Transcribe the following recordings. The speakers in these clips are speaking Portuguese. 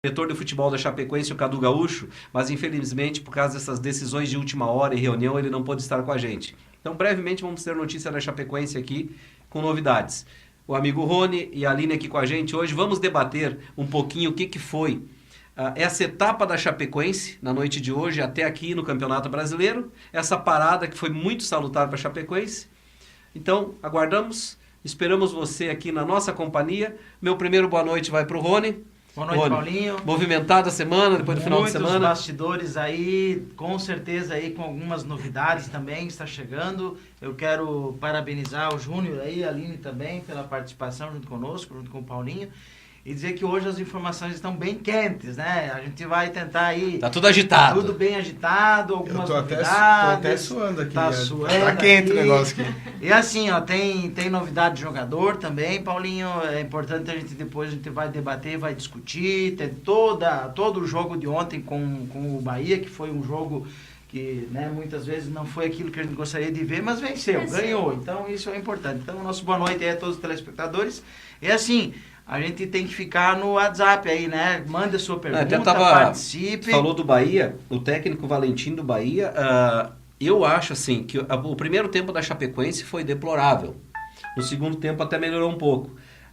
diretor de futebol da Chapecoense, o Cadu Gaúcho, mas infelizmente, por causa dessas decisões de última hora e reunião, ele não pôde estar com a gente. Então, brevemente, vamos ter notícia da Chapecoense aqui, com novidades. O amigo Rony e a Aline aqui com a gente hoje, vamos debater um pouquinho o que foi essa etapa da Chapecoense, na noite de hoje, até aqui no Campeonato Brasileiro, essa parada que foi muito salutar para a Chapecoense. Então, aguardamos, esperamos você aqui na nossa companhia. Meu primeiro boa noite vai para o Rony. Boa noite, Rony, Paulinho. movimentada a semana, depois do final de semana. Muitos bastidores aí, com certeza aí com algumas novidades também, está chegando. Eu quero parabenizar o Júnior aí, a Aline também, pela participação junto conosco, junto com o Paulinho. E dizer que hoje as informações estão bem quentes, né? A gente vai tentar aí... Tá tudo agitado. Tudo bem agitado, algumas novidades. Tô até suando aqui. Tá suando Tá quente aqui. o negócio aqui. E assim, ó, tem novidade de jogador também, Paulinho. É importante depois a gente vai debater, vai discutir. Tem todo o jogo de ontem com o Bahia, que foi um jogo que, né, muitas vezes não foi aquilo que a gente gostaria de ver, mas venceu, ganhou. Então isso é importante. Então, nosso boa noite aí a todos os telespectadores. E assim... A gente tem que ficar no WhatsApp aí, né? Manda a sua pergunta, participe. Falou do Bahia, o técnico Valentim do Bahia, eu acho assim, que o primeiro tempo da Chapecoense foi deplorável. No segundo tempo até melhorou um pouco.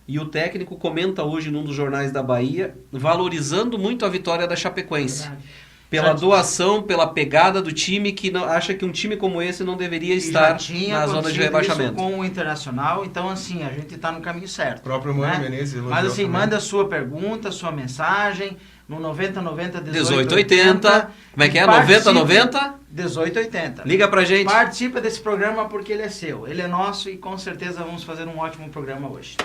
E o técnico comenta hoje num dos jornais da Bahia, valorizando muito a vitória da Chapecoense. Verdade. Pela doação, pela pegada do time, que não, acha que um time como esse não deveria estar na zona de rebaixamento. Com o Internacional, então assim, a gente está no caminho certo. O próprio Mano Menezes elogiou. Mas assim, também. manda a sua pergunta, a sua mensagem, no 9090 1880. Como é que é? 9090? 1880. Liga pra gente. Participa desse programa porque ele é seu, ele é nosso e com certeza vamos fazer um ótimo programa hoje.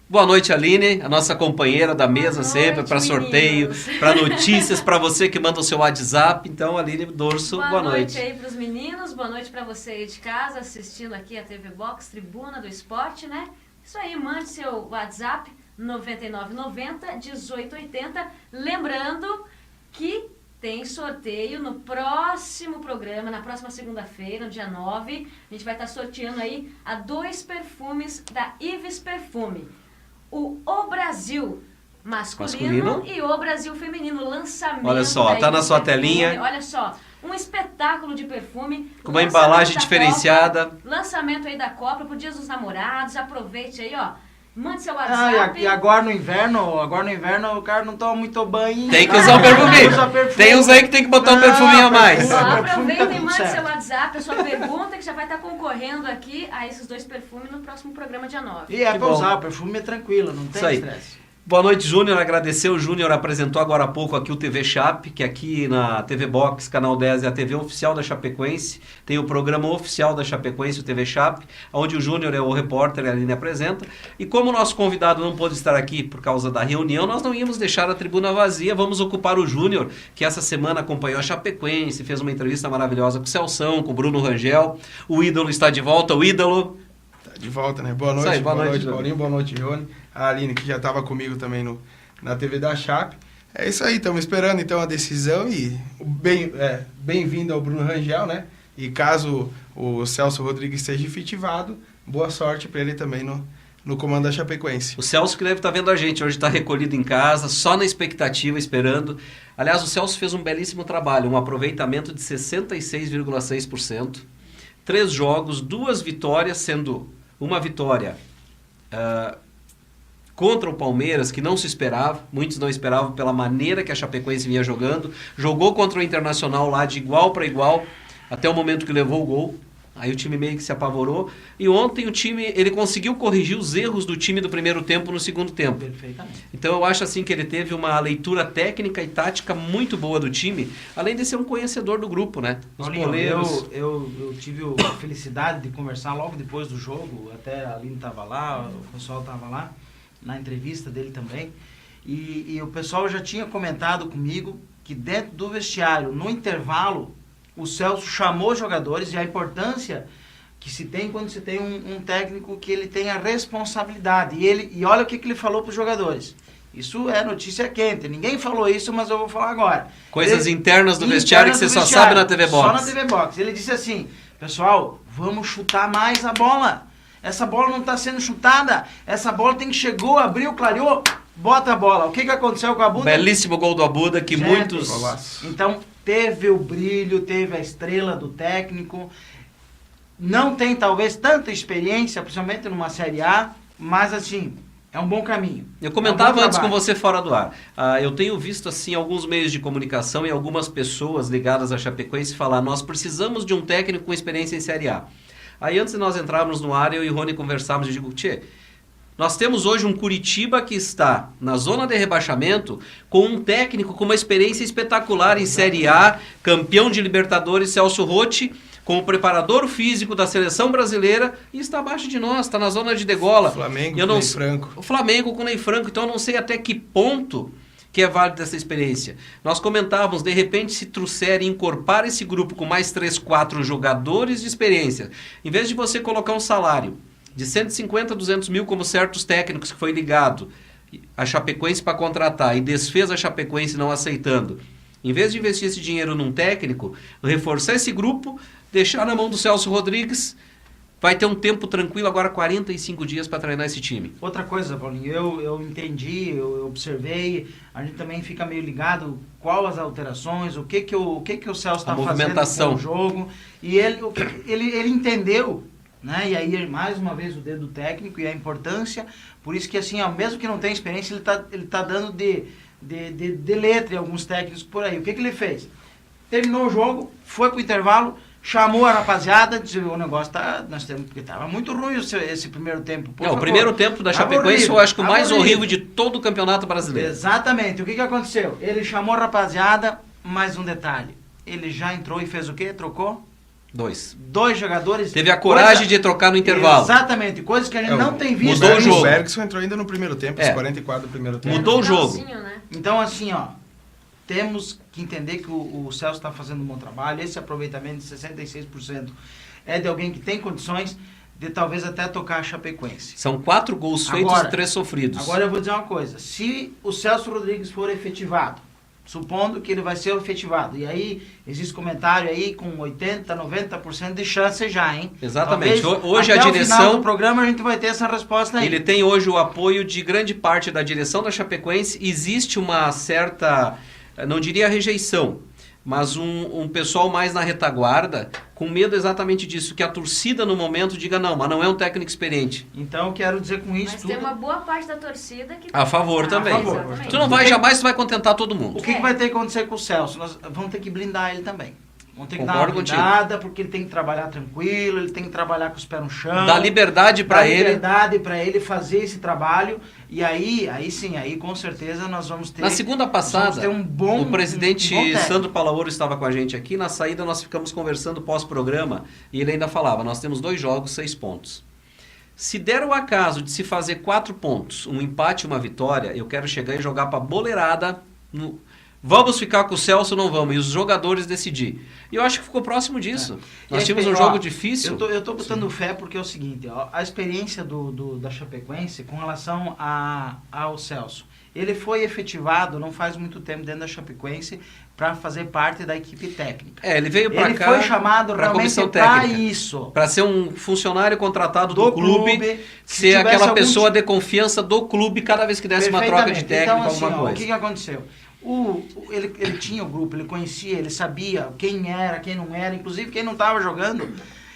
Boa noite, Aline, a nossa companheira da mesa sempre, para sorteio, para notícias, para você que manda o seu WhatsApp. Então, Aline Dorso, boa noite. Boa noite aí para os meninos, boa noite para você aí de casa, assistindo aqui a TV Box, Tribuna do Esporte, né? Isso aí, mande seu WhatsApp, 9990-1880. Lembrando que tem sorteio no próximo programa, na próxima segunda-feira, no dia 9. A gente vai estar sorteando aí 2 perfumes da Ives Perfume. O Brasil masculino e o Brasil feminino, lançamento. Olha só, tá na sua telinha. Olha só, um espetáculo de perfume. Com uma embalagem diferenciada. Copa, lançamento aí da Copa pro Dia dos Namorados. Aproveite aí, ó. Mande seu WhatsApp. E agora no inverno o cara não toma muito banho. Tem que usar o perfume. Tem uns aí que tem que botar um perfuminho a mais. Aproveitem e mande seu WhatsApp, a sua pergunta, que já vai estar concorrendo aqui a esses 2 perfumes no próximo programa dia 9. E é pra usar, o perfume é tranquilo, não tem estresse. Boa noite, Júnior. Agradecer. O Júnior apresentou agora há pouco aqui o TV Chape, que aqui na TV Box, Canal 10, é a TV oficial da Chapecoense. Tem o programa oficial da Chapecoense, o TV Chape, onde o Júnior é o repórter e a Aline apresenta. E como o nosso convidado não pôde estar aqui por causa da reunião, nós não íamos deixar a tribuna vazia. Vamos ocupar o Júnior, que essa semana acompanhou a Chapecoense, fez uma entrevista maravilhosa com o Celção, com o Bruno Rangel. O ídolo está de volta, o ídolo... De volta, né? Boa noite, aí, boa noite, Paulinho, boa noite, Rony. A Aline, que já estava comigo também na TV da Chape. É isso aí, estamos esperando então a decisão e bem-vindo ao Bruno Rangel, né? E caso o Celso Rodrigues esteja efetivado, boa sorte para ele também no comando da Chapecoense. O Celso que deve estar vendo a gente, hoje está recolhido em casa, só na expectativa, esperando. Aliás, o Celso fez um belíssimo trabalho, um aproveitamento de 66,6%. 3 jogos, 2 vitórias, sendo uma vitória contra o Palmeiras, que não se esperava, muitos não esperavam pela maneira que a Chapecoense vinha jogando, jogou contra o Internacional lá de igual para igual, até o momento que levou o gol, aí o time meio que se apavorou, e ontem o time, ele conseguiu corrigir os erros do time do primeiro tempo no segundo tempo. Perfeitamente. Então eu acho assim que ele teve uma leitura técnica e tática muito boa do time, além de ser um conhecedor do grupo, né? Os goleiros. Eu tive a felicidade de conversar logo depois do jogo, até a Aline estava lá, o pessoal estava lá, na entrevista dele também, e o pessoal já tinha comentado comigo que dentro do vestiário, no intervalo, o Celso chamou os jogadores e a importância que se tem quando se tem um técnico que ele tem a responsabilidade. E olha o que ele falou para os jogadores. Isso é notícia quente. Ninguém falou isso, mas eu vou falar agora. Coisas internas do vestiário que você só sabe na TV Box. Só na TV Box. Ele disse assim, pessoal, vamos chutar mais a bola. Essa bola não está sendo chutada. Essa bola chegou, abriu, clareou, bota a bola. O que aconteceu com a Abuda? Belíssimo gol do Abuda, que Certo. muitos... Golaço. Então, teve o brilho, teve a estrela do técnico. Não tem, talvez, tanta experiência, principalmente numa Série A, mas, assim, é um bom caminho. Eu comentava É um bom antes com trabalho. você fora do ar. Eu tenho visto assim alguns meios de comunicação e algumas pessoas ligadas à Chapecoense falar: nós precisamos de um técnico com experiência em Série A. Aí antes de nós entrarmos no ar, eu e o Rony conversávamos e digo: tchê, nós temos hoje um Curitiba que está na zona de rebaixamento com um técnico com uma experiência espetacular em Série A, campeão de Libertadores, Celso Rotti, como preparador físico da seleção brasileira, e está abaixo de nós, está na zona de degola. Flamengo, Eu não Ney s- Franco. O Flamengo com o Ney Franco, então eu não sei até que ponto que é válida essa experiência. Nós comentávamos, de repente, se trouxer e incorporar esse grupo com mais 3, 4 jogadores de experiência, em vez de você colocar um salário de 150, 200 mil, como certos técnicos que foi ligado a Chapecoense para contratar e desfez a Chapecoense não aceitando, em vez de investir esse dinheiro num técnico, reforçar esse grupo, deixar na mão do Celso Rodrigues, vai ter um tempo tranquilo, agora 45 dias para treinar esse time. Outra coisa, Paulinho, eu entendi, eu observei, a gente também fica meio ligado qual as alterações, o que o Celso está fazendo movimentação. com o jogo, e ele entendeu, né? E aí, mais uma vez, o dedo técnico e a importância, por isso que, assim, ó, mesmo que não tenha experiência, ele tá dando de letra em alguns técnicos por aí. O que ele fez? Terminou o jogo, foi pro intervalo, chamou a rapaziada, disse: o negócio porque tava muito ruim esse primeiro tempo. Por Não, o favor. primeiro tempo da Tava Chapecoense horrível, eu acho que o tava mais horrível. horrível de todo o campeonato brasileiro. Exatamente. O que aconteceu? Ele chamou a rapaziada, mais um detalhe. Ele já entrou e fez o quê? Trocou 2. 2 jogadores. Teve a coragem Coisa- de trocar no intervalo. Exatamente. Coisas que a gente não tem visto. mudou o jogo. O Bergson entrou ainda no primeiro tempo, os 44 do primeiro tempo. Mudou o jogo. Finalzinho, né? Então, assim, ó, temos que entender que o Celso está fazendo um bom trabalho. Esse aproveitamento de 66% é de alguém que tem condições de talvez até tocar a Chapecoense. São 4 gols feitos Agora- e 3 sofridos. Agora eu vou dizer uma coisa: se o Celso Rodrigues for efetivado, supondo que ele vai ser efetivado, e aí existe comentário aí com 80, 90% de chance já, hein? Exatamente. Talvez Hoje até a o final direção, do programa a gente vai ter essa resposta aí. ele tem hoje o apoio de grande parte da direção da Chapecoense. Existe uma certa, não diria rejeição, mas um pessoal mais na retaguarda, com medo exatamente disso, que a torcida no momento diga: não, mas não é um técnico experiente. Então eu quero dizer com isso Mas tudo. tem uma boa parte da torcida que... A favor também. favor. Exatamente. Tu não vai, jamais tu vai contentar todo mundo. O que vai ter que acontecer com o Celso? Nós vamos ter que blindar ele também. Vamos ter que Concordo dar uma blindada, porque ele tem que trabalhar tranquilo, ele tem que trabalhar com os pés no chão. Dá liberdade Dá para ele. liberdade para ele fazer esse trabalho. E aí sim, aí com certeza nós vamos ter... Na segunda nós vamos passada, ter um bom, o presidente um bom técnico. Sandro Palaoro estava com a gente aqui. Na saída nós ficamos conversando pós-programa e ele ainda falava: nós temos 2 jogos, 6 pontos. Se der o acaso de se fazer 4 pontos, um empate e uma vitória, eu quero chegar e jogar para boleirada. Vamos ficar com o Celso ou não vamos? E os jogadores decidir. E eu acho que ficou próximo disso. Nós E tínhamos um ó, jogo difícil. Eu tô botando fé porque é o seguinte: ó, a experiência da Chapecoense com relação ao Celso. Ele foi efetivado não faz muito tempo dentro da Chapecoense para fazer parte da equipe técnica. Ele veio para Ele cá foi chamado pra realmente comissão para técnica. isso. Para ser um funcionário contratado do clube, se ser tivesse aquela algum pessoa de confiança do clube cada vez que desse uma troca de Perfeitamente. técnico, Então, assim, alguma ó, coisa. o que aconteceu? Ele tinha o grupo, ele conhecia, ele sabia quem era, quem não era, inclusive quem não estava jogando.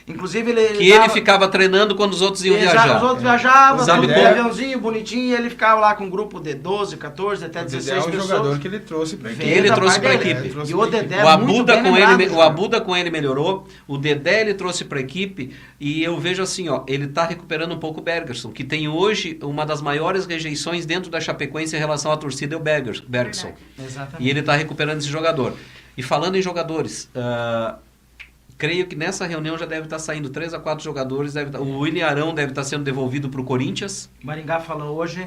Inclusive Que ele ficava treinando quando os outros iam viajar. Os outros viajavam, Sabe tudo como? de aviãozinho, bonitinho, e ele ficava lá com um grupo de 12, 14, até O Dedé 16 é um pessoas. jogador que ele trouxe pra equipe. Veio Ele da trouxe parte pra dele. equipe. E o Dedé O é muito Abuda, bem com lembrado, ele, o cara. Abuda com ele melhorou, o Dedé ele trouxe para a equipe e eu vejo assim, ó, ele está recuperando um pouco o Bergerson, que tem hoje uma das maiores rejeições dentro da Chapecoense em relação à torcida, é o Bergerson. Verdade. Exatamente. E ele está recuperando esse jogador. E falando em jogadores, creio que nessa reunião já deve estar saindo 3 a 4 jogadores, o William Arão deve estar sendo devolvido para o Corinthians. Maringá falou hoje,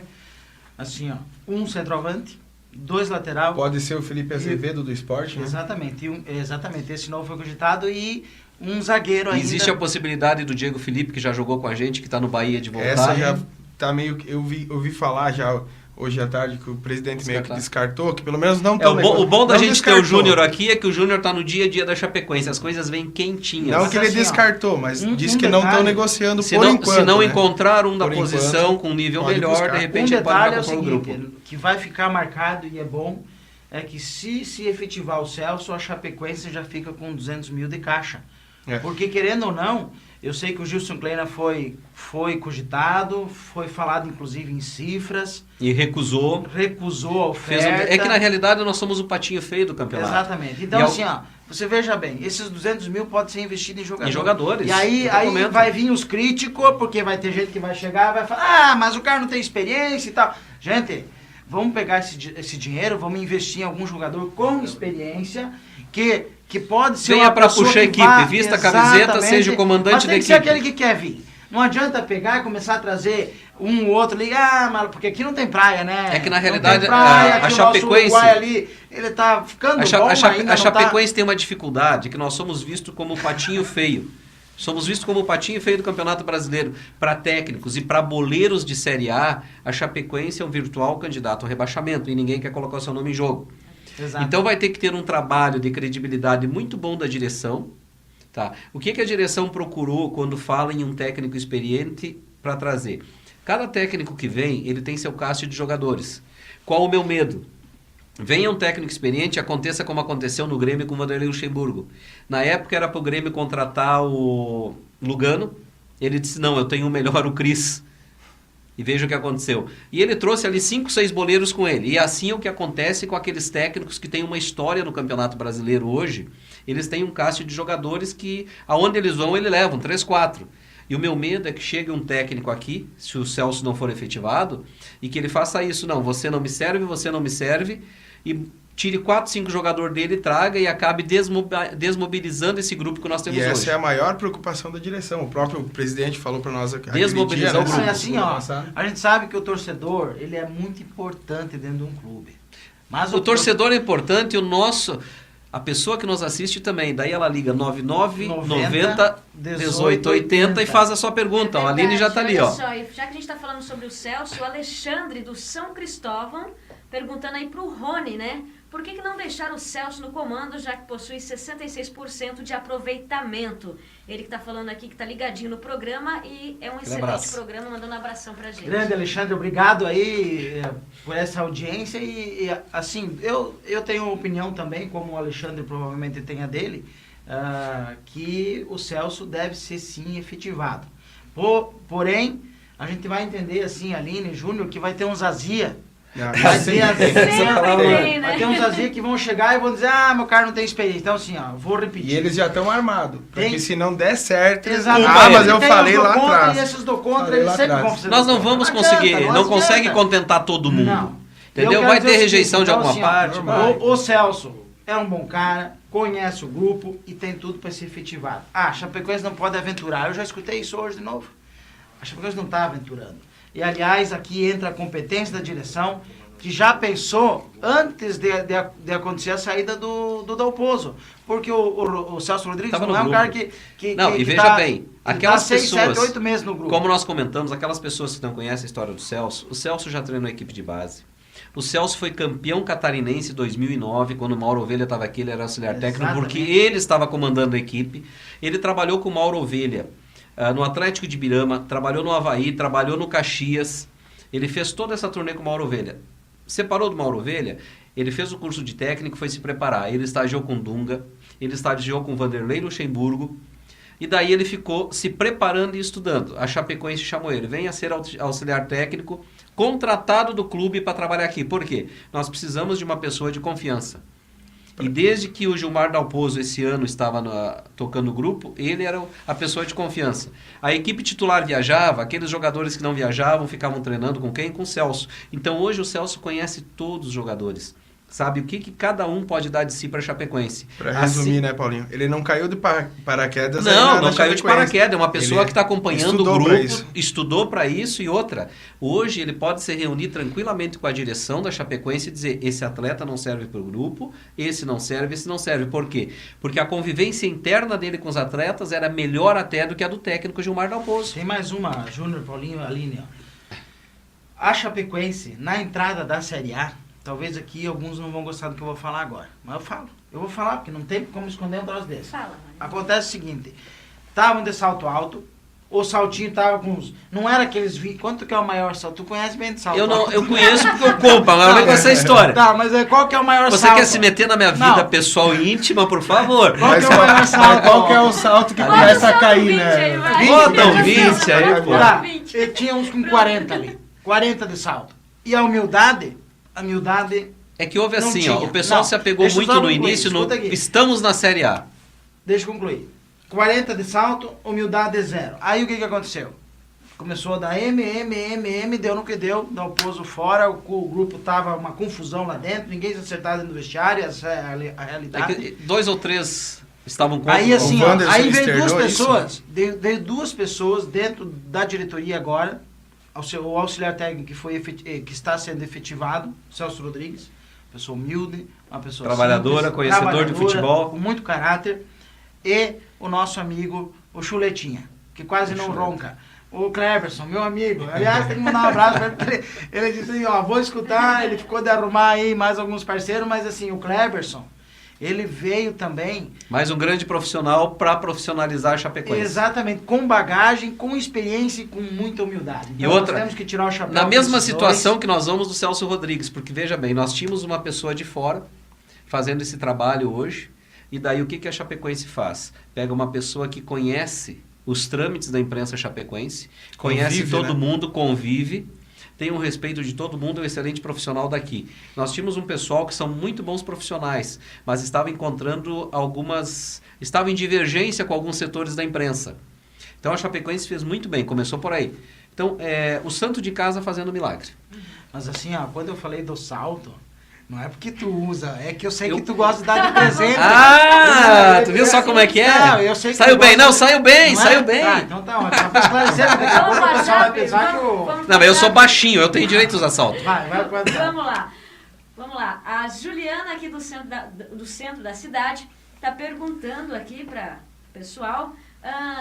assim, ó, um centroavante, 2 lateral. Pode ser o Felipe Azevedo do esporte, né? Exatamente, exatamente, esse novo foi cogitado e um zagueiro ainda. Existe a possibilidade do Diego Felipe, que já jogou com a gente, que está no Bahia, de voltar. Essa já tá meio que... Eu vi falar já hoje à tarde, que o presidente meio que Descartar. descartou, que pelo menos não O bom da não gente ter o descartou. Júnior aqui é que o Júnior tá no dia a dia da Chapecoense. As coisas vêm quentinhas. Não Mas que ele assim, ó, descartou, mas disse que não detalhe, estão negociando Se por não, enquanto. se não né? encontrar um da Por posição enquanto, com um nível pode melhor, buscar. de Um repente ele pode detalhe é o comprar um grupo. seguinte, que vai ficar marcado e é bom, é que se efetivar o Celso, a Chapecoense já fica com 200 mil de caixa. É. Porque querendo ou não, eu sei que o Gilson Kleina foi cogitado, foi falado inclusive em cifras, E recusou. recusou a Fez oferta. É que na realidade nós somos o patinho feio do campeonato. Exatamente. Então E assim, ó, você veja bem, esses 200 mil podem ser investidos em jogadores. Em jogadores. E aí, Eu comento. vai vir os críticos, porque vai ter gente que vai chegar e vai falar, ah, mas o cara não tem experiência e tal. Gente, vamos pegar esse dinheiro, vamos investir em algum jogador com experiência, que pode ser Venha uma pra pessoa puxar a que equipe, vá- vista a camiseta, Exatamente. seja o comandante mas tem da que ser equipe. aquele que quer vir. Não adianta pegar e começar a trazer um ou outro ali, mas porque aqui não tem praia, né? É que na Não tem realidade, praia, a aqui o nosso Chapecoense- Uruguai ali, ele tá ficando bom, A ainda Chapecoense tem uma dificuldade, que nós somos vistos como o patinho feio. Somos vistos como o patinho feio do Campeonato Brasileiro. Para técnicos e para boleiros de Série A, a Chapecoense é um virtual candidato ao rebaixamento e ninguém quer colocar o seu nome em jogo. Exato. Então vai ter que ter um trabalho de credibilidade muito bom da direção. Tá? O que a direção procurou quando fala em um técnico experiente para trazer? Cada técnico que vem, ele tem seu cast de jogadores. Qual o meu medo? Venha um técnico experiente, aconteça como aconteceu no Grêmio com o Vanderlei Luxemburgo. Na época era para o Grêmio contratar o Lugano. Ele disse, não, eu tenho o melhor, o Cris. E veja o que aconteceu. E ele trouxe ali 5, 6 boleiros com ele. E assim é o que acontece com aqueles técnicos que têm uma história no Campeonato Brasileiro hoje. Eles têm um cast de jogadores que, aonde eles vão, eles levam 3, 4. E o meu medo é que chegue um técnico aqui, se o Celso não for efetivado, e que ele faça isso. Não, você não me serve, e tire 4, 5 jogadores dele, traga e acabe desmobilizando esse grupo que nós temos E essa hoje. é a maior preocupação da direção. O próprio presidente falou para nós aqui. Desmobilizar o grupo. É assim, ó, a gente sabe que o torcedor, ele é muito importante dentro de um clube. Mas O torcedor é importante, a pessoa que nos assiste também. Daí ela liga 99 90 18 80 e faz a sua pergunta. É a Aline já está ali, olha ó. Só, e já que a gente está falando sobre o Celso, o Alexandre do São Cristóvão perguntando aí pro Rony, né? Por que não deixar o Celso no comando, já que possui 66% de aproveitamento? Ele que está falando aqui, que está ligadinho no programa e é um excelente abraço. programa, mandando um abração pra gente. Grande Alexandre, obrigado aí por essa audiência e assim, eu tenho uma opinião também, como o Alexandre provavelmente tem a dele, que o Celso deve ser sim efetivado. Porém, a gente vai entender assim, Aline, Júnior, que vai ter uns azia. Vai ter vai ter uns azia que vão chegar e vão dizer, meu cara não tem experiência. Então assim, vou repetir. E eles já estão armados. Porque Tem- se não der certo... Exato. mas eu Tem falei os do lá contra atrás. E esses do contra, Falei eles lá sempre atrás. vão ser Nós do não contra. vamos adianta, conseguir, não adianta. consegue contentar todo mundo. Não. Entendeu? Eu quero Vai dizer ter o rejeição seguinte, de alguma então, parte. assim, vai. O Celso é um bom cara, conhece o grupo e tem tudo para ser efetivado. A Chapecoense não pode aventurar. Eu já escutei isso hoje de novo. A Chapecoense não está aventurando. E, aliás, aqui entra a competência da direção, que já pensou antes de acontecer a saída do Dalpozo. Porque o Celso Rodrigues Tava não no é um grupo. cara que Não, e veja tá, bem, que aquelas tá 6, pessoas, 7, 8 meses no grupo. Como nós comentamos, aquelas pessoas que não conhecem a história do Celso, o Celso já treinou a equipe de base. O Celso foi campeão catarinense em 2009, quando o Mauro Ovelha estava aqui, ele era auxiliar técnico, Exatamente. porque ele estava comandando a equipe. Ele trabalhou com o Mauro Ovelha no Atlético de Birama, trabalhou no Avaí, trabalhou no Caxias. Ele fez toda essa turnê com o Mauro Ovelha. Separou do Mauro Ovelha, ele fez o curso de técnico, foi se preparar. Ele estagiou com Dunga, ele estagiou com Vanderlei Luxemburgo, e daí ele ficou se preparando e estudando. A Chapecoense chamou ele, venha ser auxiliar técnico, contratado do clube para trabalhar aqui. Por quê? Nós precisamos de uma pessoa de confiança. E desde que o Gilmar Dalpozo esse ano estava tocando o grupo, ele era a pessoa de confiança. A equipe titular viajava, aqueles jogadores que não viajavam ficavam treinando com quem? Com o Celso. Então hoje o Celso conhece todos os jogadores. Sabe o que cada um pode dar de si para a Chapecoense. Para resumir, Assim, né, Paulinho? Ele não caiu de paraquedas. não caiu de paraquedas. É uma pessoa Ele que está acompanhando o estudou pra grupo, isso. estudou para isso e outra. Hoje ele pode se reunir tranquilamente com a direção da Chapecoense e dizer, esse atleta não serve para o grupo, esse não serve. Por quê? Porque a convivência interna dele com os atletas era melhor até do que a do técnico Gilmar Dalpozo. Tem mais uma, Júnior, Paulinho e Aline. Ó. A Chapecoense, na entrada da Série A, talvez aqui alguns não vão gostar do que eu vou falar agora, mas eu falo. Eu vou falar, porque não tem como esconder um troço desse. Fala, Mário. Acontece o seguinte, estavam de salto alto, o saltinho tava com uns... Não era aqueles... Quanto que é o maior salto? Tu conhece bem de salto Eu, não, alto? eu conheço porque eu compro, agora vem com essa história. Tá, mas qual que é o maior Você salto? quer se meter na minha vida Não. pessoal e íntima, por favor? Qual que é o Mas maior salto? qual que é o salto que Bota começa o a salto cair, 20 né? aí, vai. Bota um 20 aí, pô. Tá, 20. e tinha uns com 40 ali. 40 de salto. E a humildade... É que houve Não assim, tinha. ó, o pessoal Não, se apegou deixa eu muito só no concluir, início, escuta aqui. estamos na Série A. Deixa eu concluir. 40 de salto, humildade 0. Aí o que aconteceu? Começou a dar M, deu no que deu, dá o pouso fora, o grupo tava uma confusão lá dentro, ninguém se acertava dentro do vestiário, essa é a É realidade. que 2 ou 3 estavam contra. Aí assim, O ó, Wanderson aí veio duas externou pessoas, veio duas pessoas dentro da diretoria agora, o auxiliar técnico que está sendo efetivado, Celso Rodrigues, pessoa humilde, uma pessoa Trabalhadora, simples, conhecedor de trabalhadora, futebol. com muito caráter, e o nosso amigo, o Chuletinha, que quase não ronca. O Cleberson, meu amigo. Aliás, tem que mandar um abraço pra ele. Ele disse assim, ó, vou escutar, ele ficou de arrumar aí mais alguns parceiros, mas assim, o Cleberson, ele veio também... Mais um grande profissional para profissionalizar a Chapecoense. Exatamente, com bagagem, com experiência e com muita humildade. E outra, nós temos que tirar o chapéu Na mesma desses situação dois. que nós vamos do Celso Rodrigues, porque veja bem, nós tínhamos uma pessoa de fora fazendo esse trabalho hoje, e daí o que a Chapecoense faz? Pega uma pessoa que conhece os trâmites da imprensa chapecoense, conhece Convive, todo né? mundo, convive, tem um respeito de todo mundo, é um excelente profissional daqui. Nós tínhamos um pessoal que são muito bons profissionais, mas estava encontrando estava em divergência com alguns setores da imprensa. Então a Chapecoense fez muito bem, começou por aí. Então, o santo de casa fazendo milagre. Mas assim, ó, quando eu falei do salto, não é porque tu usa, é que eu sei que tu gosta de dar de presente. Tu viu só como é que é? Não, eu sei que Saiu tu bem, gosta- não, saiu bem, Não é? saiu bem. Tá, então tá, mas só pra esclarecer, porque daqui a Vamos pouco o lá, pessoal vai Chape, pensar que o... vamos Não, mas eu sou passar. baixinho, eu tenho direito a usar salto. Vai contar. Vamos lá. A Juliana aqui do centro da cidade está perguntando aqui para o pessoal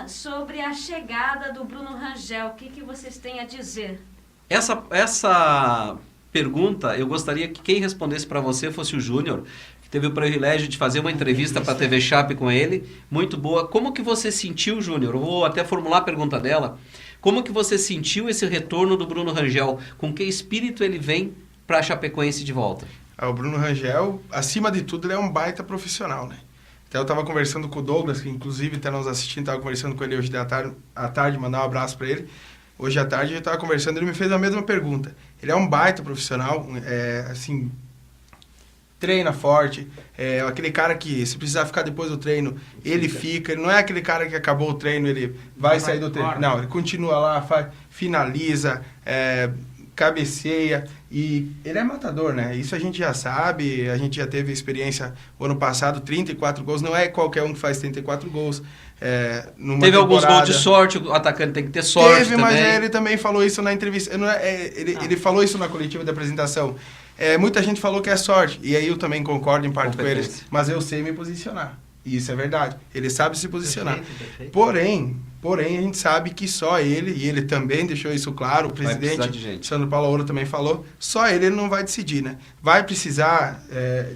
sobre a chegada do Bruno Rangel. O que vocês têm a dizer? Essa pergunta, eu gostaria que quem respondesse para você fosse o Júnior, que teve o privilégio de fazer uma entrevista para a TV Chape com ele, muito boa. Como que você sentiu, Júnior? Eu vou até formular a pergunta dela. Como que você sentiu esse retorno do Bruno Rangel? Com que espírito ele vem para a Chapecoense de volta? O Bruno Rangel, acima de tudo, ele é um baita profissional, né? Até eu estava conversando com o Douglas, que inclusive está nos assistindo, estava conversando com ele hoje à tarde, mandar um abraço para ele. Hoje à tarde eu estava conversando, ele me fez a mesma pergunta. Ele é um baita profissional, assim, treina forte, é aquele cara que se precisar ficar depois do treino, ele fica. Ele não é aquele cara que acabou o treino, ele vai sair do treino. Não, ele continua lá, finaliza, cabeceia, e ele é matador, né? Isso a gente já sabe, a gente já teve experiência o ano passado, 34 gols, não é qualquer um que faz 34 gols. Numa Teve alguns temporada. gols de sorte, o atacante tem que ter sorte Teve, também. mas ele também falou isso na entrevista. Ele falou isso na coletiva da apresentação. Muita gente falou que é sorte, e aí eu também concordo em parte com eles, Competência. mas eu sei me posicionar. E isso é verdade. Ele sabe se posicionar. Perfeito. Porém, a gente sabe que só ele, e ele também deixou isso claro, o Vai precisar de presidente gente. Sandro Paulo Ouro também falou, só ele não vai decidir, né? Vai precisar,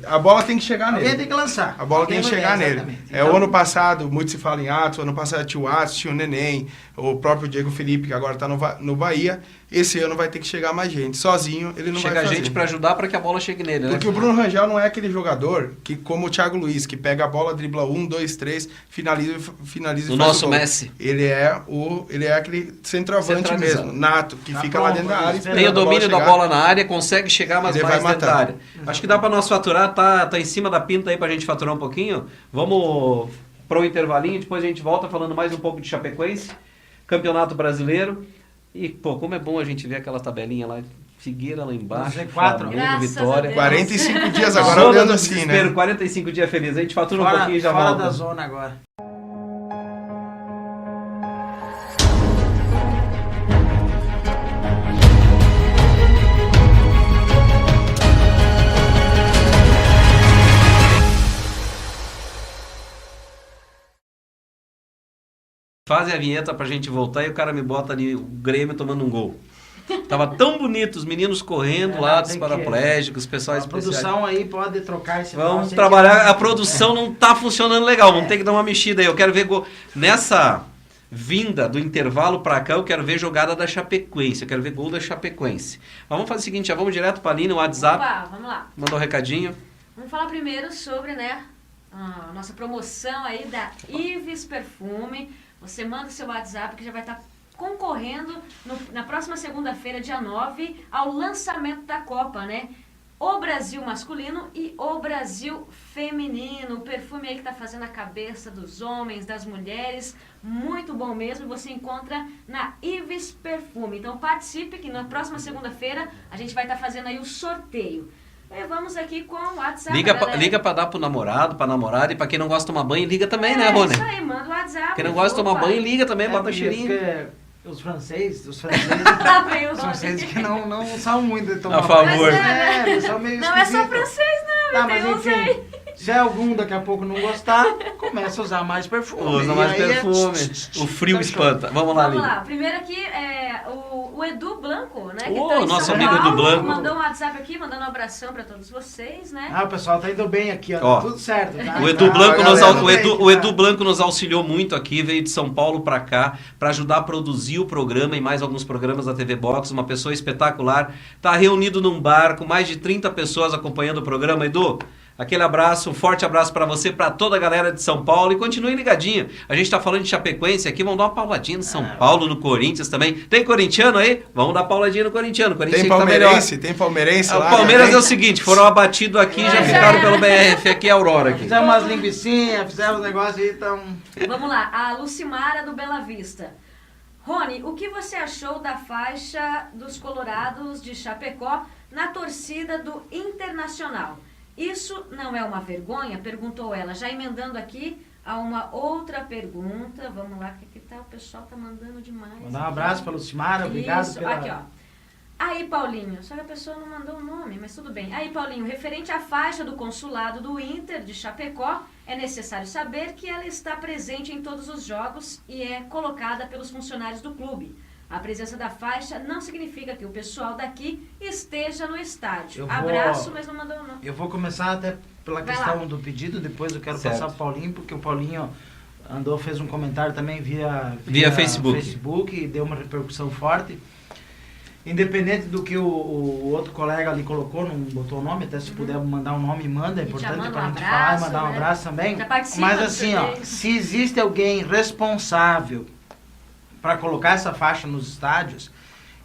a bola tem que chegar Alguém nele. tem que lançar. A bola Alguém tem que vai- chegar nele. exatamente. O Então, ano passado, muito se fala em Atos, o ano passado tinha o Atos, tinha o Neném, o próprio Diego Felipe, que agora está no Bahia. Esse ano vai ter que chegar mais gente. Sozinho, ele não Chega vai fazer. gente para ajudar para que a bola chegue nele, né? Porque o Bruno Rangel não é aquele jogador que, como o Thiago Luiz, que pega a bola, dribla 1, 2, 3, finaliza e O faz nosso o gol. Messi. Ele é aquele centroavante Centralizado. mesmo, nato, que Tá fica lá pronto, dentro da área. tem esperando Tem o a bola domínio da chegar. bola na área, consegue chegar, mas Ele mais vai dentro da matar. área. Acho que dá para nós faturar, tá em cima da pinta aí pra gente faturar um pouquinho. Vamos pro intervalinho, depois a gente volta falando mais um pouco de Chapecoense, Campeonato Brasileiro. E, pô, como é bom a gente ver aquela tabelinha lá, Figueira lá embaixo, Z4. Flamengo, Graças a Vitória. Deus. 45 dias agora Zona olhando do assim, desespero, né? 45 dias feliz. A gente fatura um Fora, pouquinho e já fora volta. da zona agora. Fazem a vinheta pra gente voltar e o cara me bota ali o Grêmio tomando um gol. Tava tão bonito, os meninos correndo lá, dos tem paraplégicos, pessoal A especial. produção aí pode trocar esse Vamos troço aí trabalhar, que- a produção não tá funcionando legal, vamos ter que dar uma mexida aí. Eu quero ver nessa vinda do intervalo pra cá, eu quero ver jogada da Chapecoense, eu quero ver gol da Chapecoense. Mas vamos fazer o seguinte, já vamos direto pra Aline no WhatsApp, Opa, vamos lá. mandou um recadinho. Vamos falar primeiro sobre, né, a nossa promoção aí da Ives Perfume. Você manda o seu WhatsApp que já vai estar concorrendo na próxima segunda-feira, dia 9, ao lançamento da Copa, né? O Brasil masculino e o Brasil feminino. O perfume aí que tá fazendo a cabeça dos homens, das mulheres. Muito bom mesmo. Você encontra na Ives Perfume. Então participe que na próxima segunda-feira a gente vai estar fazendo aí o sorteio. E vamos aqui com o WhatsApp. Liga pra dar pro namorado, pra namorada, e pra quem não gosta de tomar banho, liga também, né, É Rony? isso aí, manda o WhatsApp. Quem não gosta de tomar Opa. banho, liga também, bota porque- cheirinho. porque Os franceses Lá vem o os Rony. franceses que não são muito de tomar A favor. banho. eles são meio Não é só esquisitos. francês, não. Tá, tem mas uns aí. enfim, se algum daqui a pouco não gostar, começa a usar mais perfume. Usa E mais aí é- perfume. O frio Tá espanta. Vamos lá, Vamos Aline. lá. Primeiro aqui é o Edu Blanco, né? Que Ô, tá em nosso São amigo Paulo, Edu Blanco. Mandou um WhatsApp aqui, mandando um abração pra todos vocês, né? Ah, o pessoal tá indo bem aqui, ó. Ó, Tudo certo, tá? O Edu, Ah, Blanco galera, o Edu Blanco nos auxiliou muito aqui, veio de São Paulo para cá para ajudar a produzir o programa e mais alguns programas da TV Box, uma pessoa espetacular. Tá reunido num bar com mais de 30 pessoas acompanhando o programa. Edu, aquele abraço, um forte abraço para você, para toda a galera de São Paulo e continue ligadinho. A gente tá falando de Chapecoense aqui, vamos dar uma pauladinha no São Paulo, no Corinthians também. Tem corintiano aí? Vamos dar pauladinha no corintiano. O Corinthians Tem tá melhor. palmeirense? Tem palmeirense O lá? Palmeiras também? é o seguinte, foram abatidos aqui e já ficaram pelo BRF aqui, Aurora aqui. Fizemos umas linguicinhas, fizemos um negócio aí, então... Vamos lá, a Lucimara do Bela Vista. Rony, o que você achou da faixa dos Colorados de Chapecó na torcida do Internacional? Isso não é uma vergonha? Perguntou ela, já emendando aqui a uma outra pergunta. Vamos lá, que tá? O pessoal tá mandando demais. Mandar um abraço pra Lucimara, obrigado Isso, pela... aqui ó. Aí, Paulinho, só que a pessoa não mandou o nome, mas tudo bem. Aí, Paulinho, referente à faixa do consulado do Inter de Chapecó, é necessário saber que ela está presente em todos os jogos e é colocada pelos funcionários do clube. A presença da faixa não significa que o pessoal daqui esteja no estádio. Eu vou- Abraço, mas não mandou o nome. Eu vou começar até pela Vai questão lá. do pedido, depois eu quero Certo. passar pro Paulinho, porque o Paulinho fez um comentário também Via Facebook. E deu uma repercussão forte. Independente do que o outro colega ali colocou, não botou o nome, até se puder mandar um nome, manda, é E já importante manda pra um gente abraço, falar e mandar um né? abraço também. Já participa Mas do assim, ó, sorteio. se existe alguém responsável para colocar essa faixa nos estádios,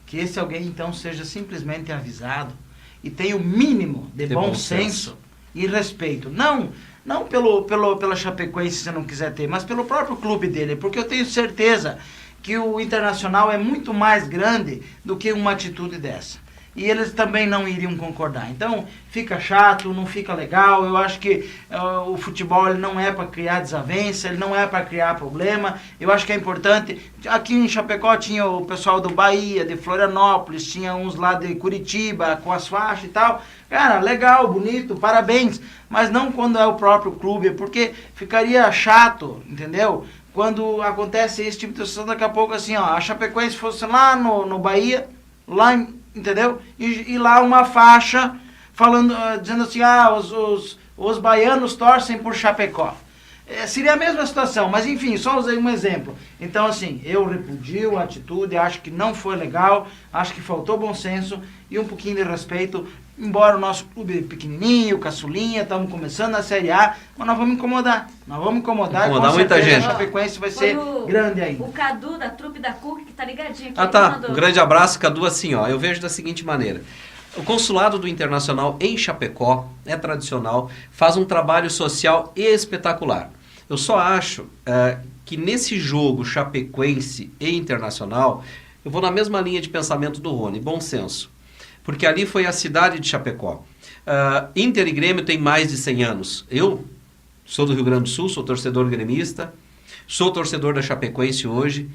que esse alguém então seja simplesmente avisado e tenha o mínimo de De bom bom senso e respeito. Não pela Chapecoense, se você não quiser ter, mas pelo próprio clube dele, porque eu tenho certeza que o Internacional é muito mais grande do que uma atitude dessa. E eles também não iriam concordar. Então, fica chato, não fica legal. Eu acho que o futebol ele não é para criar desavença, ele não é para criar problema. Eu acho que é importante. Aqui em Chapecó tinha o pessoal do Bahia, de Florianópolis, tinha uns lá de Curitiba com as faixas e tal. Cara, legal, bonito, parabéns. Mas não quando é o próprio clube, porque ficaria chato, entendeu? Quando acontece esse tipo de situação, daqui a pouco assim, ó, a Chapecoense fosse lá no Bahia, lá em, entendeu? E lá uma faixa falando, dizendo assim, os baianos torcem por Chapecó. Seria a mesma situação, mas enfim, só usei um exemplo. Então assim, eu repudio a atitude, acho que não foi legal, acho que faltou bom senso e um pouquinho de respeito. Embora o nosso clube é pequenininho, caçulinha, estamos começando a Série A, mas nós vamos incomodar. Nós vamos incomodar e com Muita certeza gente. a Chapecoense vai Foi ser grande ainda. O Cadu da trupe da CUC que tá ligadinho aqui. Ah ele tá, mandou. um grande abraço, Cadu. Assim, ó, eu vejo da seguinte maneira. O consulado do Internacional em Chapecó é tradicional, faz um trabalho social espetacular. Eu só acho que nesse jogo Chapecoense e Internacional, eu vou na mesma linha de pensamento do Rony, bom senso. Porque ali foi a cidade de Chapecó. Inter e Grêmio tem mais de 100 anos. Eu sou do Rio Grande do Sul, sou torcedor gremista, sou torcedor da Chapecoense hoje.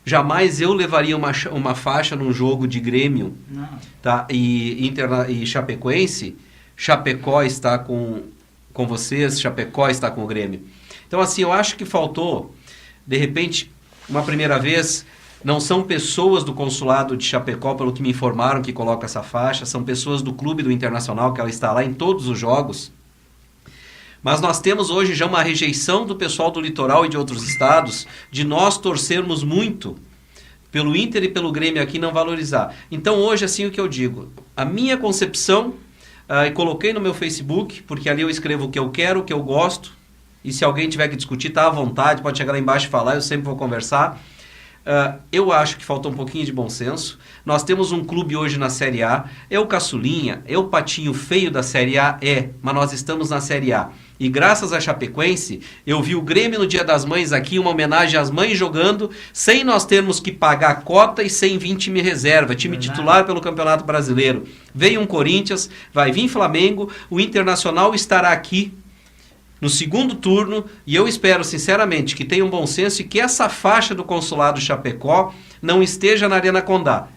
Jamais eu levaria uma faixa num jogo de Grêmio, Não. tá? E Chapecoense. Chapecó está com vocês, Chapecó está com o Grêmio. Então, assim, eu acho que faltou, de repente, uma primeira vez, Não são pessoas do consulado de Chapecó, pelo que me informaram, que colocam essa faixa. São pessoas do clube do Internacional, que ela está lá em todos os jogos. Mas nós temos hoje já uma rejeição do pessoal do litoral e de outros estados de nós torcermos muito pelo Inter e pelo Grêmio aqui não valorizar. Então hoje, assim, o que eu digo, a minha concepção, e coloquei no meu Facebook, porque ali eu escrevo o que eu quero, o que eu gosto, e se alguém tiver que discutir, tá à vontade, pode chegar lá embaixo e falar, eu sempre vou conversar. Eu acho que falta um pouquinho de bom senso. Nós temos um clube hoje na Série A, é o caçulinha, é o patinho feio da Série A, mas nós estamos na Série A. E graças a Chapecoense, eu vi o Grêmio no Dia das Mães aqui, uma homenagem às mães jogando, sem nós termos que pagar cota e sem vir time reserva, time titular pelo Campeonato Brasileiro. Veio um Corinthians, vai vir Flamengo, o Internacional estará aqui no segundo turno, e eu espero sinceramente que tenha um bom senso e que essa faixa do Consulado Chapecó não esteja na Arena Condá.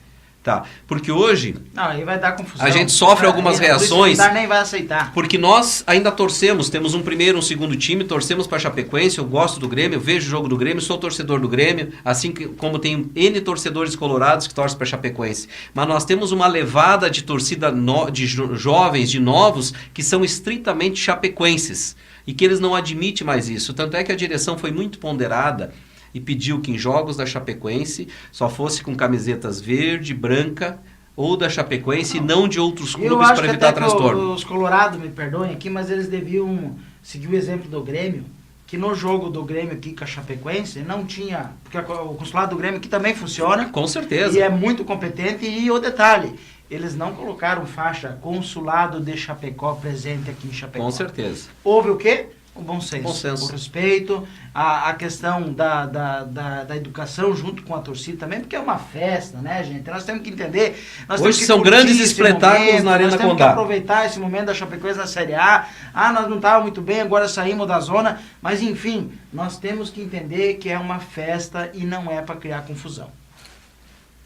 Tá? Porque hoje não, aí vai dar confusão. A gente sofre algumas reações. O nem vai aceitar. Porque nós ainda torcemos, temos um primeiro e um segundo time, torcemos para Chapecoense, eu gosto do Grêmio, eu vejo o jogo do Grêmio, sou torcedor do Grêmio, assim como tem N torcedores colorados que torcem para Chapecoense. Mas nós temos uma levada de torcida de jovens, de novos, que são estritamente chapecoenses e que eles não admitem mais isso. Tanto é que a direção foi muito ponderada e pediu que em jogos da Chapecoense só fosse com camisetas verde, branca ou da Chapecoense e não de outros clubes para evitar transtorno. Os colorados me perdoem aqui, mas eles deviam seguir o exemplo do Grêmio, que no jogo do Grêmio aqui com a Chapecoense não tinha, porque o consulado do Grêmio aqui também funciona. Com certeza. E é muito competente. E o detalhe, eles não colocaram faixa consulado de Chapecó presente aqui em Chapecó. Com certeza. Houve o quê? O bom senso. Bom senso. O respeito, a questão da educação junto com a torcida também, porque é uma festa, né, gente? Nós temos que entender. Hoje são grandes espetáculos na Arena Condá. Nós temos que aproveitar esse momento da Chapecoense na Série A. Nós não estávamos muito bem, agora saímos da zona. Mas, enfim, nós temos que entender que é uma festa e não é para criar confusão.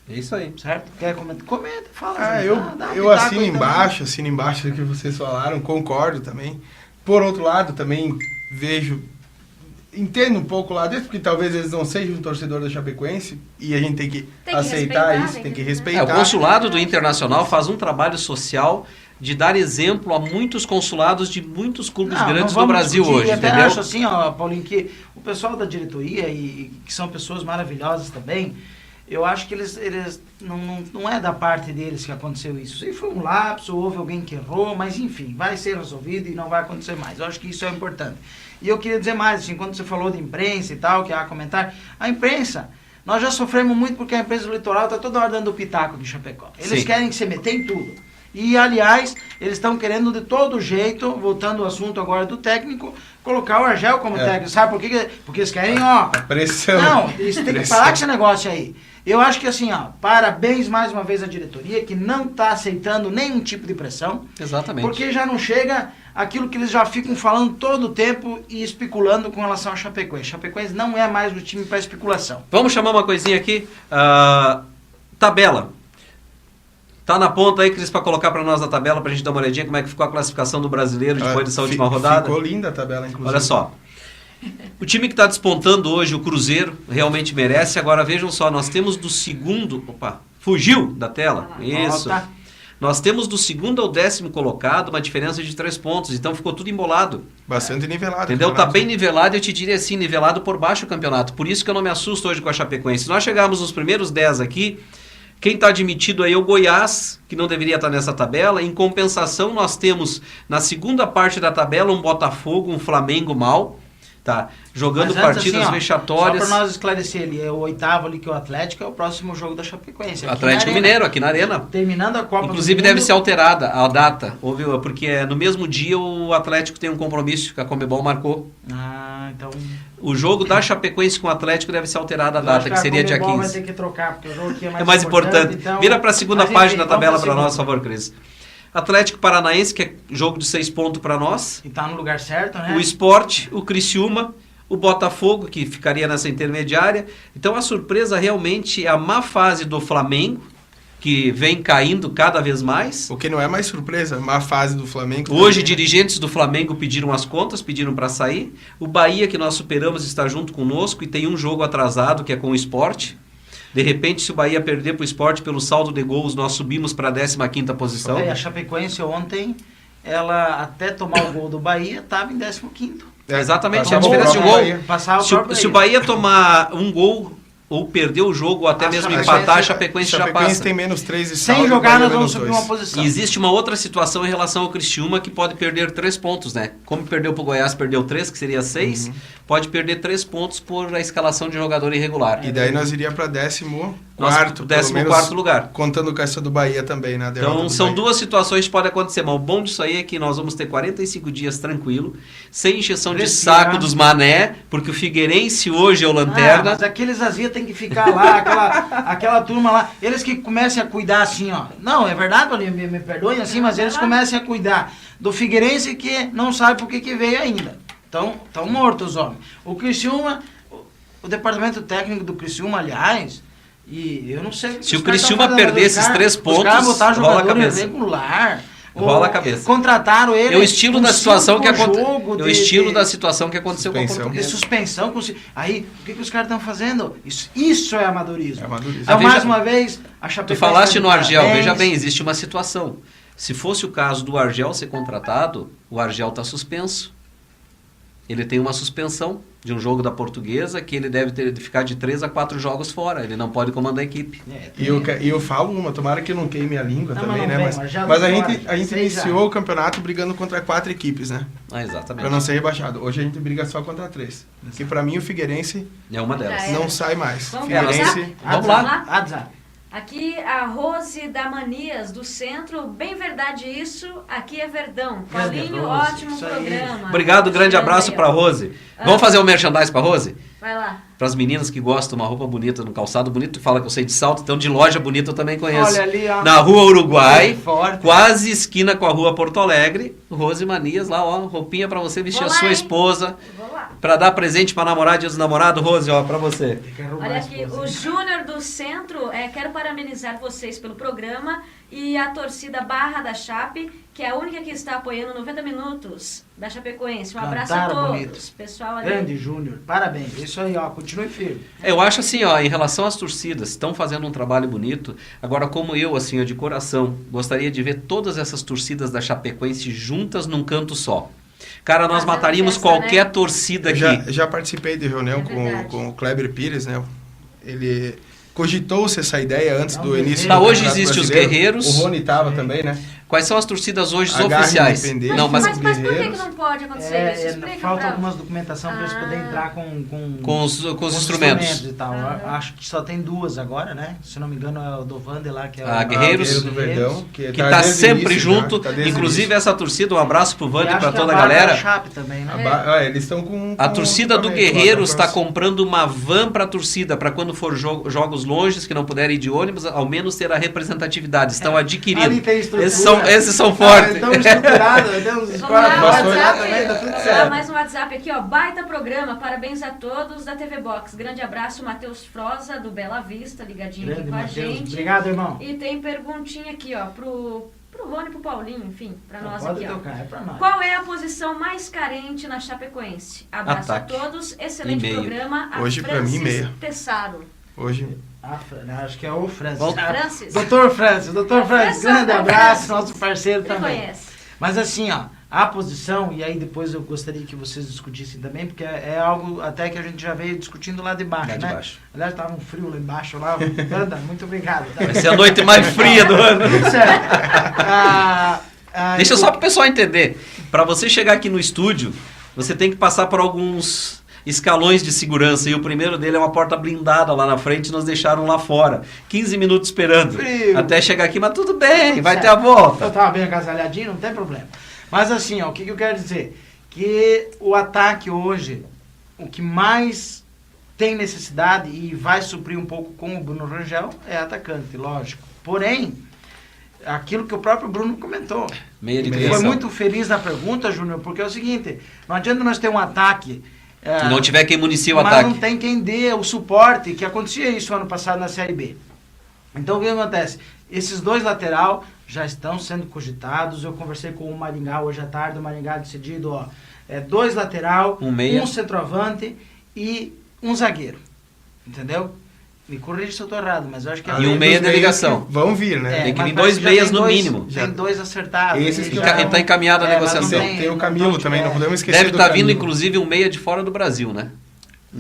É isso aí. Certo? Quer comentar? Comenta, fala. Eu assino embaixo do que vocês falaram, concordo também. Por outro lado, também entendo um pouco o lado deles, porque talvez eles não sejam um torcedor da Chapecoense e a gente tem que aceitar isso, tem que respeitar. O consulado do Internacional faz um trabalho social de dar exemplo a muitos consulados de muitos clubes grandes do Brasil hoje, até entendeu? acho assim, Paulinho, que o pessoal da diretoria, e que são pessoas maravilhosas também, eu acho que eles não é da parte deles que aconteceu isso. Isso aí foi um lapso, houve alguém que errou, mas enfim, vai ser resolvido e não vai acontecer mais. Eu acho que isso é importante. E eu queria dizer mais, assim, quando você falou de imprensa e tal, que há comentário, a imprensa, nós já sofremos muito porque a imprensa do litoral está toda hora dando pitaco de Chapecó. Eles querem se meter em tudo. E, aliás, eles estão querendo de todo jeito, voltando ao assunto agora do técnico, colocar o Argel como técnico. Sabe por quê? Porque eles querem, pressão. Não, eles têm que parar com esse negócio aí. Eu acho que assim, parabéns mais uma vez à diretoria, que não está aceitando nenhum tipo de pressão. Exatamente. Porque já não chega aquilo que eles já ficam falando todo o tempo e especulando com relação a Chapecoense. Chapecoense não é mais o time para especulação. Vamos chamar uma coisinha aqui. Tabela. Tá na ponta aí, Cris, para colocar para nós a tabela, para a gente dar uma olhadinha como é que ficou a classificação do brasileiro depois dessa última rodada. Ficou linda a tabela, inclusive. Olha só. O time que está despontando hoje, o Cruzeiro, realmente merece. Agora vejam só, nós temos do segundo... Opa, fugiu da tela. Isso. Volta. Nós temos do segundo ao 10º colocado uma diferença de 3 pontos. Então ficou tudo embolado. Bastante nivelado. Entendeu? Tá bem nivelado, eu te diria assim, nivelado por baixo o campeonato. Por isso que eu não me assusto hoje com a Chapecoense. Se nós chegarmos nos primeiros 10 aqui, quem está admitido aí é o Goiás, que não deveria estar nessa tabela. Em compensação, nós temos na segunda parte da tabela um Botafogo, um Flamengo mal. Tá, jogando antes, partidas assim, vexatórias. Só para nós esclarecer ali, é o 8º ali que é o Atlético, é o próximo jogo da Chapecoense. Atlético Mineiro, aqui na Arena. Terminando a Copa Inclusive do deve Mundo. ser alterada a data, porque no mesmo dia o Atlético tem um compromisso que a Conmebol marcou. Então... O jogo da Chapecoense com o Atlético deve ser alterada a data, que seria dia 15. Vai ter que trocar, porque o jogo aqui é mais importante. Então... Vira para a segunda página da tabela para nós, por segunda. favor, Cris. Atlético Paranaense, que é jogo de 6 pontos para nós. E tá no lugar certo, né? O Sport, o Criciúma, o Botafogo, que ficaria nessa intermediária. Então a surpresa realmente é a má fase do Flamengo, que vem caindo cada vez mais. O que não é mais surpresa, má fase do Flamengo. Hoje, também, dirigentes do Flamengo pediram as contas, pediram para sair. O Bahia, que nós superamos, está junto conosco e tem um jogo atrasado, que é com o Sport. De repente, se o Bahia perder para o Sport pelo saldo de gols, nós subimos para a 15ª posição. A Chapecoense ontem, ela até tomar o gol do Bahia, estava em 15º. Exatamente, Passava a diferença de o gol. Bahia. Passava Se o Bahia tomar um gol ou perder o jogo ou até A mesmo Chapecoense- empatar, a Chapecoense já passa. tem menos 3 e saldo. Sem jogar, Bahia nós vamos menos subir 2. uma posição. E existe uma outra situação em relação ao Criciúma que pode perder 3 pontos, né? Como perdeu para o Goiás, perdeu 3, que seria 6, pode perder 3 pontos por a escalação de jogador irregular. E daí nós iria para 14º, Nosso pelo menos, 14º lugar. contando com essa do Bahia também, né? A derrota Então do são Bahia. duas situações que podem acontecer, mas o bom disso aí é que nós vamos ter 45 dias tranquilo, sem encheção de Respirar. saco dos mané, porque o Figueirense hoje é o lanterna. Mas aqueles Azia tem que ficar lá, aquela turma lá, eles que comecem a cuidar assim, ó. Não, é verdade, Paulinho, me perdoem assim, mas eles comecem a cuidar do Figueirense que não sabe por que veio ainda. Estão mortos os homens. O Criciúma, o departamento técnico do Criciúma, aliás, e eu não sei... Se o os caras Criciúma tão fazendo, perder os esses caras- 3 Os pontos, caras botaram rola a jogador cabeça. irregular. Rola a cabeça. Contrataram ele... É o estilo da situação que aconteceu. aconteceu. É o estilo da situação que aconteceu com a Suspensão. De Portuguesa. suspensão. Aí, o que os caras estão fazendo? Isso é amadorismo. É amadorismo. Então, Veja- mais uma vez, a Tu Chapecoense... falaste no Argel, parabéns. veja bem, existe uma situação. Se fosse o caso do Argel ser contratado, o Argel está suspenso. Ele tem uma suspensão de um jogo da Portuguesa que ele deve ter de ficar de 3 a 4 jogos fora. Ele não pode comandar a equipe. E eu falo uma, tomara que eu não queime a língua Não, também, mas né? não Mas, vem, já mas a fora, gente seis iniciou já. o campeonato brigando contra 4 equipes, né? Ah, exatamente. Pra não ser rebaixado. Hoje a gente briga só contra 3. Que pra mim o Figueirense É uma delas. Já é. não sai mais. Vamos Figueirense... Vamos lá. WhatsApp. Aqui a Rose da Manias do Centro, bem verdade isso, aqui é Verdão. Grande Paulinho, Rose, ótimo isso aí. programa. Obrigado, grande abraço Aí, ó. para Rose. Vamos fazer um merchandise para Rose? Vai lá. Para as meninas que gostam de uma roupa bonita, no calçado bonito, fala que eu sei de salto, então de loja bonita eu também conheço. Olha ali, ó. Na Rua Uruguai, Forte. quase esquina com a Rua Porto Alegre, Rose Manias, lá ó, roupinha para você vestir Vou a lá, sua hein? esposa, Vou lá. para dar presente para namorar dia dos namorados, Rose, ó, para você. Olha aqui, o Júnior do Centro, quero parabenizar vocês pelo programa e a torcida Barra da Chape, que é a única que está apoiando 90 Minutos da Chapecoense. Um abraço a Cantaram todos. bonito. Pessoal ali. Grande Júnior, parabéns. Isso aí, ó, continue firme. Eu acho assim, ó, em relação às torcidas, estão fazendo um trabalho bonito. Agora, como eu, assim, ó, de coração, gostaria de ver todas essas torcidas da Chapecoense juntas num canto só. Cara, nós Fazendo mataríamos festa, qualquer né? torcida Eu aqui. já participei de reunião É verdade. com o Kleber Pires, né? Ele cogitou-se essa ideia antes do início Tá, do hoje Campeonato existe os Brasileiro. Guerreiros. O Rony tava também, né? Quais são as torcidas hoje Agarre oficiais? Independente. Não, mas Mas por que Guerreiros. não pode acontecer isso? Explica falta pra- algumas documentação para eles poderem entrar com com os instrumentos. e tal. Eu acho que só tem 2 agora, né? Se não me engano é o do Vander lá, que é Ah, o... Guerreiros. Guerreiro do Verdão, Que tá desde o sempre início já, junto. tá desde o Inclusive início. essa torcida, um abraço pro E Vander e acho pra que toda a Barra da galera. Chape também, né? Eles estão com A torcida do equipamento lá Guerreiros pra está próxima. comprando uma van para a torcida, para quando for jogos longes, que não puderem ir de ônibus, ao menos ter a representatividade. Estão adquirindo. Ali tem estrutura. Esses são fortes. Então estruturado, temos Vamos escola lá, forte Vassoura lá WhatsApp. também, tá tudo Vamos lá, certo. mais um WhatsApp aqui, ó. Baita programa. Parabéns a todos da TV Box. Grande abraço, Matheus Froza, do Bela Vista, ligadinho Grande aqui com a Matheus, gente. obrigado, irmão. E tem perguntinha aqui, ó, pro Rony e pro Paulinho, enfim, pra nós Pode aqui, ó. tocar, é pra nós. Qual é a posição mais carente na Chapecoense? Abraço Ataque. a todos, excelente E meio. programa. A Hoje, pra mim, Francis meia. Tessaro. Hoje, Acho que é o Francis. Volta. Francis. Doutor Francis, grande Francis, abraço, Francis. nosso parceiro Ele também. conhece. Mas assim, ó, a posição, e aí depois eu gostaria que vocês discutissem também, porque é algo até que a gente já veio discutindo lá de baixo, Lá de né? baixo. Aliás, tava um frio lá embaixo, lá. Wanda, muito obrigado. Tá? Vai ser a noite mais fria do ano. Tudo certo. Deixa só pro pessoal entender. Para você chegar aqui no estúdio, você tem que passar por alguns escalões de segurança. E o primeiro dele é uma porta blindada lá na frente, nos deixaram lá fora. 15 minutos esperando. Frio. Até chegar aqui, mas tudo bem, Tudo vai certo. ter a volta. Eu tava bem agasalhadinho, não tem problema. Mas assim, ó, o que eu quero dizer? Que o ataque hoje, o que mais tem necessidade e vai suprir um pouco com o Bruno Rangel é atacante, lógico. Porém, aquilo que o próprio Bruno comentou. Meia de Foi Foi criação. muito feliz na pergunta, Júnior, porque é o seguinte, não adianta nós ter um ataque... Se não tiver quem municie o mas ataque. não tem quem dê o suporte, que acontecia isso ano passado na Série B. Então o que acontece? Esses 2 lateral já estão sendo cogitados. Eu conversei com o Maringá hoje à tarde, o Maringá decidido, ó, 2 lateral, Um meia. um centroavante e um zagueiro. Entendeu? Me corrija se eu tô errado, mas eu acho que... E um meia de ligação. Vão vir, né? Tem que mas vir parece 2 já meias tem no dois- mínimo. Tem 2 acertados. Esses que Ele tá encaminhado a mas negociação. não Tem o Camilo também, não podemos esquecer Deve do estar vindo, Camilo. inclusive, um meia de fora do Brasil, né?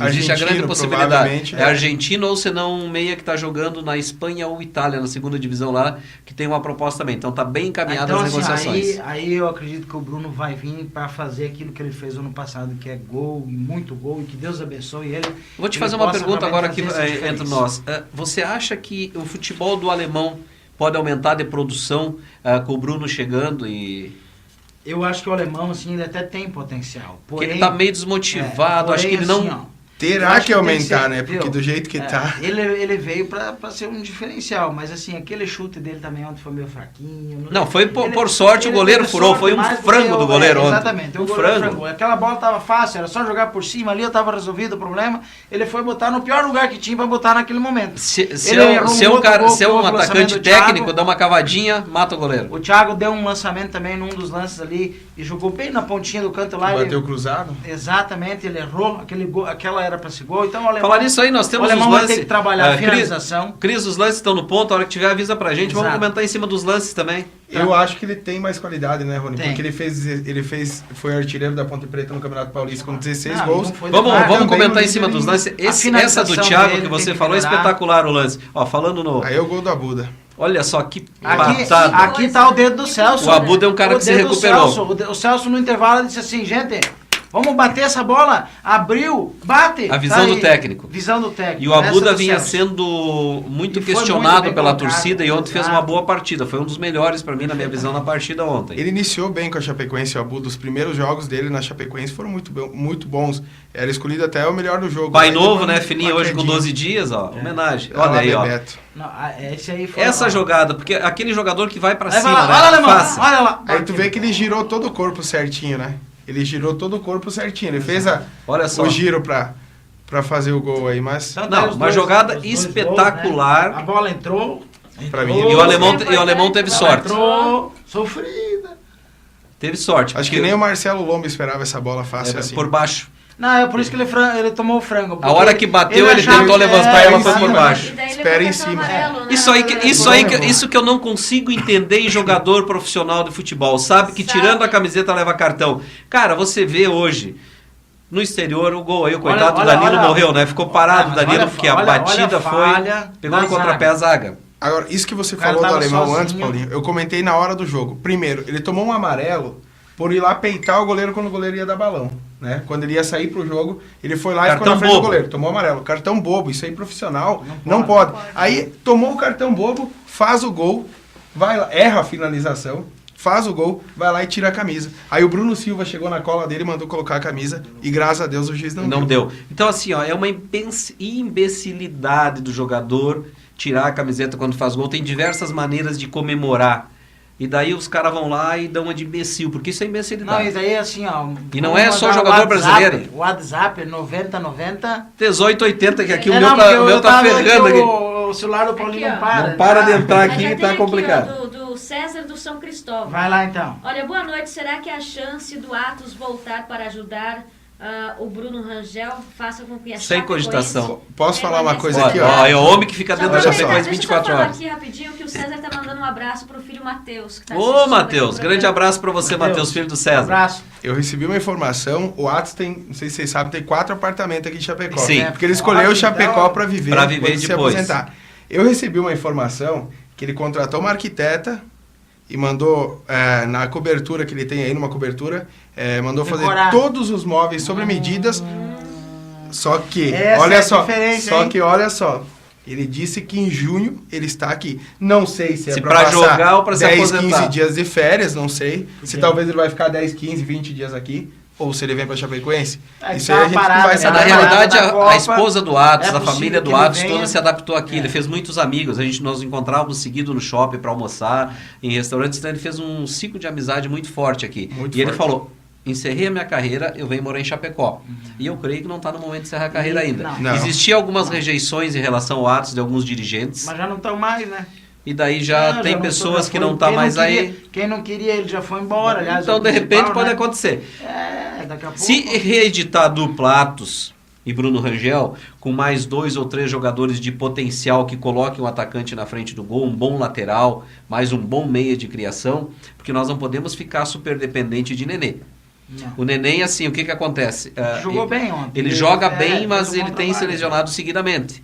Existe a grande Argentino, possibilidade. provavelmente, É né? argentino ou senão um meia que está jogando na Espanha ou Itália, na segunda divisão lá, que tem uma proposta também. Então tá bem encaminhada Então, as assim, negociações. aí eu acredito que o Bruno vai vir para fazer aquilo que ele fez ano passado, que é gol, muito gol, e que Deus abençoe ele. Vou te ele fazer uma possa pergunta agora aqui realmente fazer essa entre diferença. nós. Você acha que o futebol do alemão pode aumentar de produção com o Bruno chegando e... Eu acho que o alemão, assim, ele até tem potencial. Porque Porém, ele tá meio desmotivado, acho que ele assim, não... ó, eu Terá acho que tem aumentar, ser, né? Porque viu? do jeito que tá... Ele veio pra ser um diferencial, mas assim, aquele chute dele também ontem foi meio fraquinho. Não, foi por Ele- sorte o ele goleiro teve furou, sorte foi um mais frango porque do goleiro ontem. Exatamente, Um o goleiro frango. frangou. Aquela bola tava fácil, era só jogar por cima ali, eu tava resolvido o problema. Ele foi botar no pior lugar que tinha pra botar naquele momento. Se Ele errou é um um outro cara, gol se é que um houve no atacante lançamento do Thiago. técnico, dá uma cavadinha, mata o goleiro. O Thiago deu um lançamento também num dos lances ali e jogou bem na pontinha do canto lá. Bateu Ele, cruzado. exatamente, ele errou, aquele gol, aquela era pra ser gol. Então o alemão, Falar nisso aí, nós o temos os alemão vai lances... ter que trabalhar a Cris, finalização. Cris, os lances estão no ponto, a hora que tiver avisa pra gente, vamos Exato. comentar em cima dos lances também. Eu acho que ele tem mais qualidade, né, Rony? Tem. Porque foi artilheiro da Ponte Preta no Campeonato Paulista com 16 Não, gols. não foi Vamos, demais. vamos também comentar no em cima nível dos lances. Essa finalização do Thiago dele que você tem que falou é melhorar. espetacular o lance. Ó, falando no... Aí é o gol do Abuda. Olha só que Aqui, patada. aqui tá o dedo do Celso. O Abuda é um cara O que se dedo do recuperou. Celso. O Celso no intervalo disse assim, gente, vamos bater essa bola. Abriu, bate. A visão Tá do aí. técnico. Visão do técnico. E o Essa Abuda do vinha Celso. sendo muito E foi questionado muito bem pela colocado, torcida e ontem fez exato. uma boa partida. Foi um dos melhores pra mim, na minha visão, na partida ontem. Ele iniciou bem com a Chapecoense, o Abuda. Os primeiros jogos dele na Chapecoense foram muito bons. Era escolhido até o melhor do jogo. Pai Aí novo, depois né? uma Fininho hoje com quedinha. 12 dias, ó. Homenagem. Olha Olha aí, ó. Bebeto. Não, esse aí foi Essa jogada, porque aquele jogador que vai pra Aí vai cima, lá, né? olha, alemão, Faça. olha lá. Aí tu vê que ele girou todo o corpo certinho, né? Ele girou todo o corpo certinho. Ele fez Olha só. o giro pra fazer o gol aí, mas... Então, Não, tá os uma jogada os dois espetacular. gols, né? A bola entrou. Pra mim, entrou, E o alemão teve ela sorte. Entrou, sofrida. Teve sorte. Acho que porque- nem o Marcelo Lomba esperava essa bola fácil assim. por baixo. Não, é por isso que ele tomou o frango. A hora que bateu, ele achava tentou que- levantar e ela foi por exatamente. baixo. E daí ele Espera levou em cartão cima. amarelo, né? Isso que eu não consigo entender em jogador profissional de futebol. Sabe que tirando a camiseta leva cartão. Cara, você vê hoje no exterior o gol aí, o coitado Olha, do Danilo olha, morreu, né? Ficou parado o mas Danilo olha, porque a olha, batida olha a falha foi. Pegou no da contrapé a zaga. Agora, isso que você O cara falou do tava alemão sozinho. antes, Paulinho, eu comentei na hora do jogo. Primeiro, ele tomou um amarelo por ir lá peitar o goleiro quando o goleiro ia dar balão. Né? Quando ele ia sair pro jogo, ele foi lá e ficou Cartão na frente do bobo. goleiro. Tomou amarelo. Cartão bobo, isso aí profissional. Não Não pode. pode. Aí tomou o cartão bobo, faz o gol, vai lá, erra a finalização, faz o gol, vai lá e tira a camisa. Aí o Bruno Silva chegou na cola dele, mandou colocar a camisa e graças a Deus o juiz Não deu. Então, assim, ó, é uma imbecilidade do jogador tirar a camiseta quando faz gol. Tem diversas maneiras de comemorar. E daí os caras vão lá e dão uma de imbecil, porque isso é Não, imbecilidade. e daí assim, ó. E não vamos é só mandar jogador o WhatsApp, brasileiro. O WhatsApp 9090. 1880, que aqui o É, meu não, tá, porque o meu eu tá tava ferrando aqui. O celular do Paulinho Aqui, não ó. para. Não para de entrar Mas aqui, já tá tem complicado. Aqui, ó, do César do São Cristóvão. Vai lá então. Olha, boa noite. Será que a chance do Atos voltar para ajudar o Bruno Rangel faça com que a Sem Chapecoense cogitação. Posso falar uma coisa Ó, aqui, ó? ó, é o homem que fica Só dentro da olha Chapecoense só. 24 Deixa eu só falar horas. aqui rapidinho que o César tá mandando um abraço pro filho Matheus. Que tá Ô, assistindo Matheus, aqui o grande programa. abraço pra você, Matheus, filho do Um César. abraço. Eu recebi uma informação, o Atos tem, não sei se vocês sabem, tem 4 apartamentos aqui em Chapecó. Sim. Porque ele escolheu o Chapecó para viver, Pra viver quando se depois. aposentar. Eu recebi uma informação que ele contratou uma arquiteta e mandou, na cobertura que ele tem aí, numa cobertura, mandou fazer Decorar. todos os móveis sobre medidas. Só que, Essa olha é a só, diferença, só hein? que olha só, ele disse que em junho ele está aqui. Não sei se é Se para pra passar jogar ou pra se 10, aposentar. 15 dias de férias, não sei. Se Porque- talvez ele vai ficar 10, 15, 20 dias aqui, ou se ele vem para Chapecoense. É, Isso tá aí a gente parado, não vai né? saber. Na Tá realidade, parado da a Copa, esposa do Atos, é a possível família que do ele Atos venha. toda se adaptou aqui. É. Ele fez muitos amigos. Nós encontrávamos seguido no shopping para almoçar, em restaurantes. Então ele fez um ciclo de amizade muito forte aqui. Muito e ele forte. falou: encerrei a minha carreira, eu venho morar em Chapecó. E eu creio que não está no momento de encerrar a carreira ainda. Não. Existiam algumas rejeições em relação ao Atos de alguns dirigentes. Mas já não estão mais, né? E daí já Não, tem não pessoas tô- que foi- não tá quem mais queria- aí. Quem não queria, ele já foi embora. Aliás, Então, o de repente, principal, pode né? acontecer. Daqui a pouco. Se reeditar a dupla Atos e Bruno Rangel, com mais 2 ou 3 jogadores de potencial que coloquem um atacante na frente do gol, um bom lateral, mais um bom meia de criação, porque nós não podemos ficar super dependente de Nenê. Não. O Neném, assim, o que acontece? Jogou bem ontem. Ele joga bem, mas fez um ele bom tem se trabalho. lesionado seguidamente.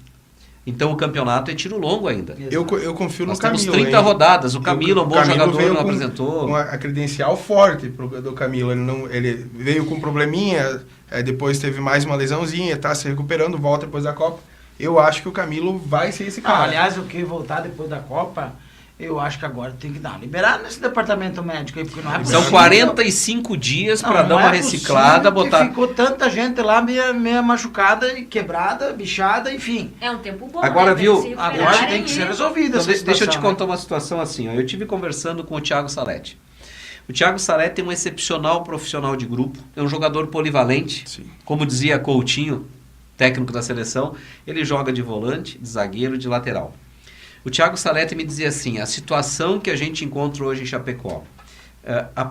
Então o campeonato é tiro longo ainda. Eu confio no Nós Camilo. temos 30 hein? rodadas. O Camilo é um bom Camilo jogador, veio não com apresentou. a credencial forte do Camilo. Ele veio com probleminha, depois teve mais uma lesãozinha, tá se recuperando, volta depois da Copa. Eu acho que o Camilo vai ser esse cara. Aliás, eu queria voltar depois da Copa. Eu acho que agora tem que dar uma liberada nesse departamento médico aí, porque não é possível. São 45 dias para Não, dar não uma é reciclada, possível que botar... ficou tanta gente lá meio machucada, e quebrada, bichada, enfim. É um tempo bom, Agora, né? pra viu? eles se Agora recuperarem tem que ser e- resolvida Então, essa deixa eu te situação, contar uma situação assim. Ó. Eu tive conversando com o Thiago Salete. O Thiago Salete é um excepcional profissional de grupo, é um jogador polivalente, Sim. como dizia Coutinho, técnico da seleção, ele joga de volante, de zagueiro, de lateral. O Thiago Salete me dizia assim, a situação que a gente encontra hoje em Chapecó,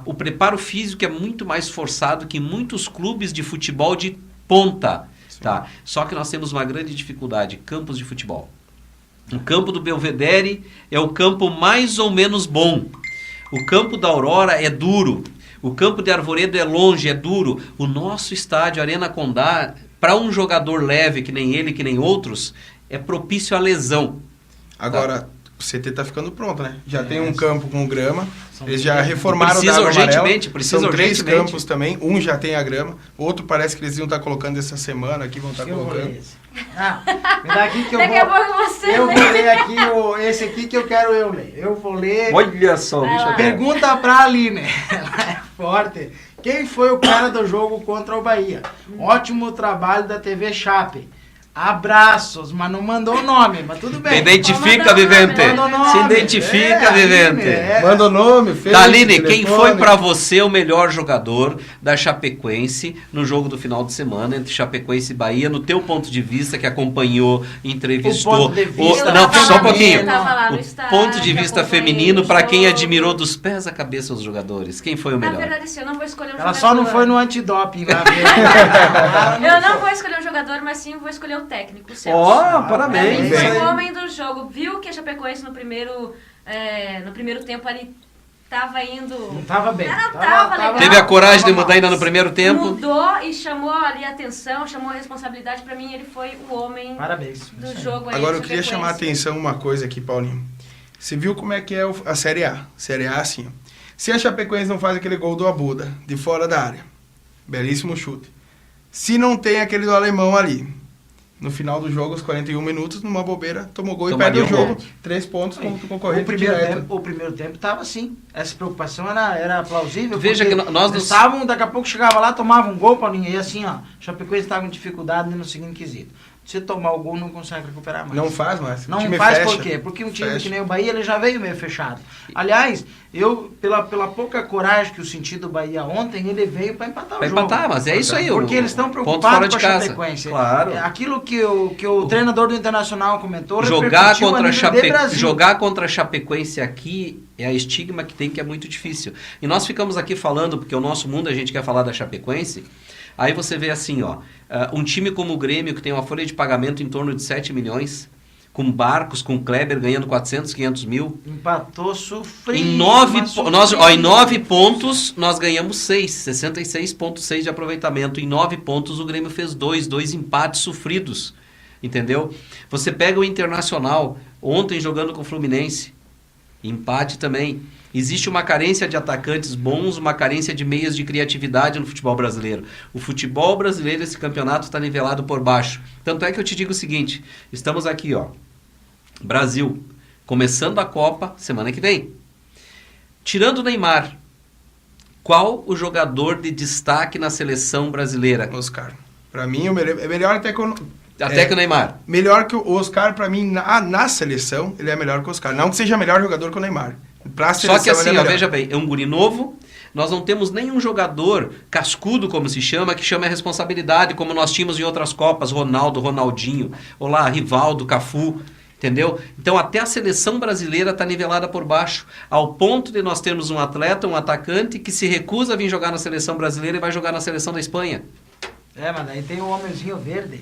o preparo físico é muito mais forçado que em muitos clubes de futebol de ponta. Tá? Só que nós temos uma grande dificuldade, campos de futebol. O campo do Belvedere é o campo mais ou menos bom. O campo da Aurora é duro. O campo de Arvoredo é longe, é duro. O nosso estádio, Arena Condá, para um jogador leve, que nem ele, que nem outros, é propício à lesão. Agora, o CT tá ficando pronto, né? Já tem um campo com grama. São Eles já três, né? reformaram Precisa o Dago urgentemente, Amarelo. precisa São 3 urgentemente. campos também. Um já tem a grama. Outro parece que eles iam estar colocando essa semana aqui, vão estar Eu vou ler colocando. esse. Ah, me dá aqui que eu Daqui a vou... pouco você Eu lê. vou ler aqui esse aqui que eu quero eu ler. Eu vou ler... Olha só, Vai bicho lá. até. Pergunta pra Aline. Ela é forte. Quem foi o cara do jogo contra o Bahia? Ótimo trabalho da TV Chape. Abraços, mas não mandou o nome, mas tudo bem. Identifica, Manda o Vivente. Manda o nome. Se identifica, Aline, Vivente. Manda o nome, fez Daline, quem telefone. foi pra você o melhor jogador da Chapecoense no jogo do final de semana entre Chapecoense e Bahia, no teu ponto de vista, que acompanhou, entrevistou... O ponto de vista Eu Não, tava só um lá, pouquinho. eu tava lá no O estádio, ponto de vista acompanhei feminino, o para quem jogo. admirou dos pés à cabeça os jogadores. Quem foi o Na melhor? verdade, assim, eu não vou escolher um Ela jogador. só não foi no antidoping lá. Eu não vou escolher um jogador, mas sim vou escolher o técnico, o Celso. Ó, Pra parabéns. mim, bem. foi o homem do jogo. Viu que a Chapecoense no primeiro tempo ali tava indo... Não tava bem. Não tava legal. Teve a coragem de Tava mudar mal. ainda no primeiro tempo? Mudou e chamou ali a atenção, chamou a responsabilidade. Pra mim, ele foi o homem Parabéns. do jogo aí. Agora eu da queria chamar a Chapecoense. atenção uma coisa aqui, Paulinho. Você viu como é que é a Série A? Série A, assim, ó. Se a Chapecoense não faz aquele gol do Abuda, de fora da área, belíssimo chute. Se não tem aquele do alemão ali, no final do jogo, aos 41 minutos, numa bobeira, tomou gol Tomaria e perde o um jogo. gol. 3 pontos contra o O concorrente primeiro, direto. tempo, o primeiro tempo tava assim. Essa preocupação era plausível. Veja porque que nós eles estavam, daqui a pouco chegava lá, tomava um gol, Paulinho, e assim, ó, Chapecoense estava em dificuldade no seguinte quesito. Se tomar o gol, não consegue recuperar mais. Não faz mais. O Não time faz fecha. por quê? Porque um time Fecha. que nem o Bahia, ele já veio meio fechado. Aliás, eu, pela pouca coragem que eu senti do Bahia ontem, ele veio para empatar Vai o jogo. empatar, mas é isso aí. Porque o eles estão ponto preocupados fora com de a casa. Chapecoense. Claro. Aquilo que o treinador do Internacional comentou, Jogar repercutiu a contra, nível de Brasil. jogar contra a Chapecoense aqui é a estigma que tem, que é muito difícil. E nós ficamos aqui falando, porque o nosso mundo a gente quer falar da Chapecoense, aí você vê assim, ó, um time como o Grêmio, que tem uma folha de pagamento em torno de 7 milhões, com Barcos, com Kleber ganhando 400, 500 mil. Empatou sofrido. Em 9 sofrido. pontos, nós ganhamos 6, 66,6 de aproveitamento. Em 9 pontos, o Grêmio fez 2 empates sofridos. Entendeu? Você pega o Internacional, ontem jogando com o Fluminense, empate também. Existe uma carência de atacantes bons, uma carência de meias de criatividade no futebol brasileiro. O futebol brasileiro, esse campeonato está nivelado por baixo. Tanto é que eu te digo o seguinte, estamos aqui, ó, Brasil, começando a Copa semana que vem. Tirando o Neymar, qual o jogador de destaque na seleção brasileira? Oscar. Pra mim, é melhor até que Até que o Neymar. Melhor que o Oscar, pra mim, na seleção, ele é melhor que o Oscar. Não que seja melhor jogador que o Neymar. Pra seleção, Só que assim, ele é ó, melhor. veja bem, é um guri novo, nós não temos nenhum jogador cascudo, como se chama, que chama a responsabilidade, como nós tínhamos em outras Copas, Ronaldo, Ronaldinho, ou lá, Rivaldo, Cafu, entendeu? Então até a seleção brasileira está nivelada por baixo, ao ponto de nós termos um atleta, um atacante, que se recusa a vir jogar na seleção brasileira e vai jogar na seleção da Espanha. Mas daí tem o Homenzinho Verde.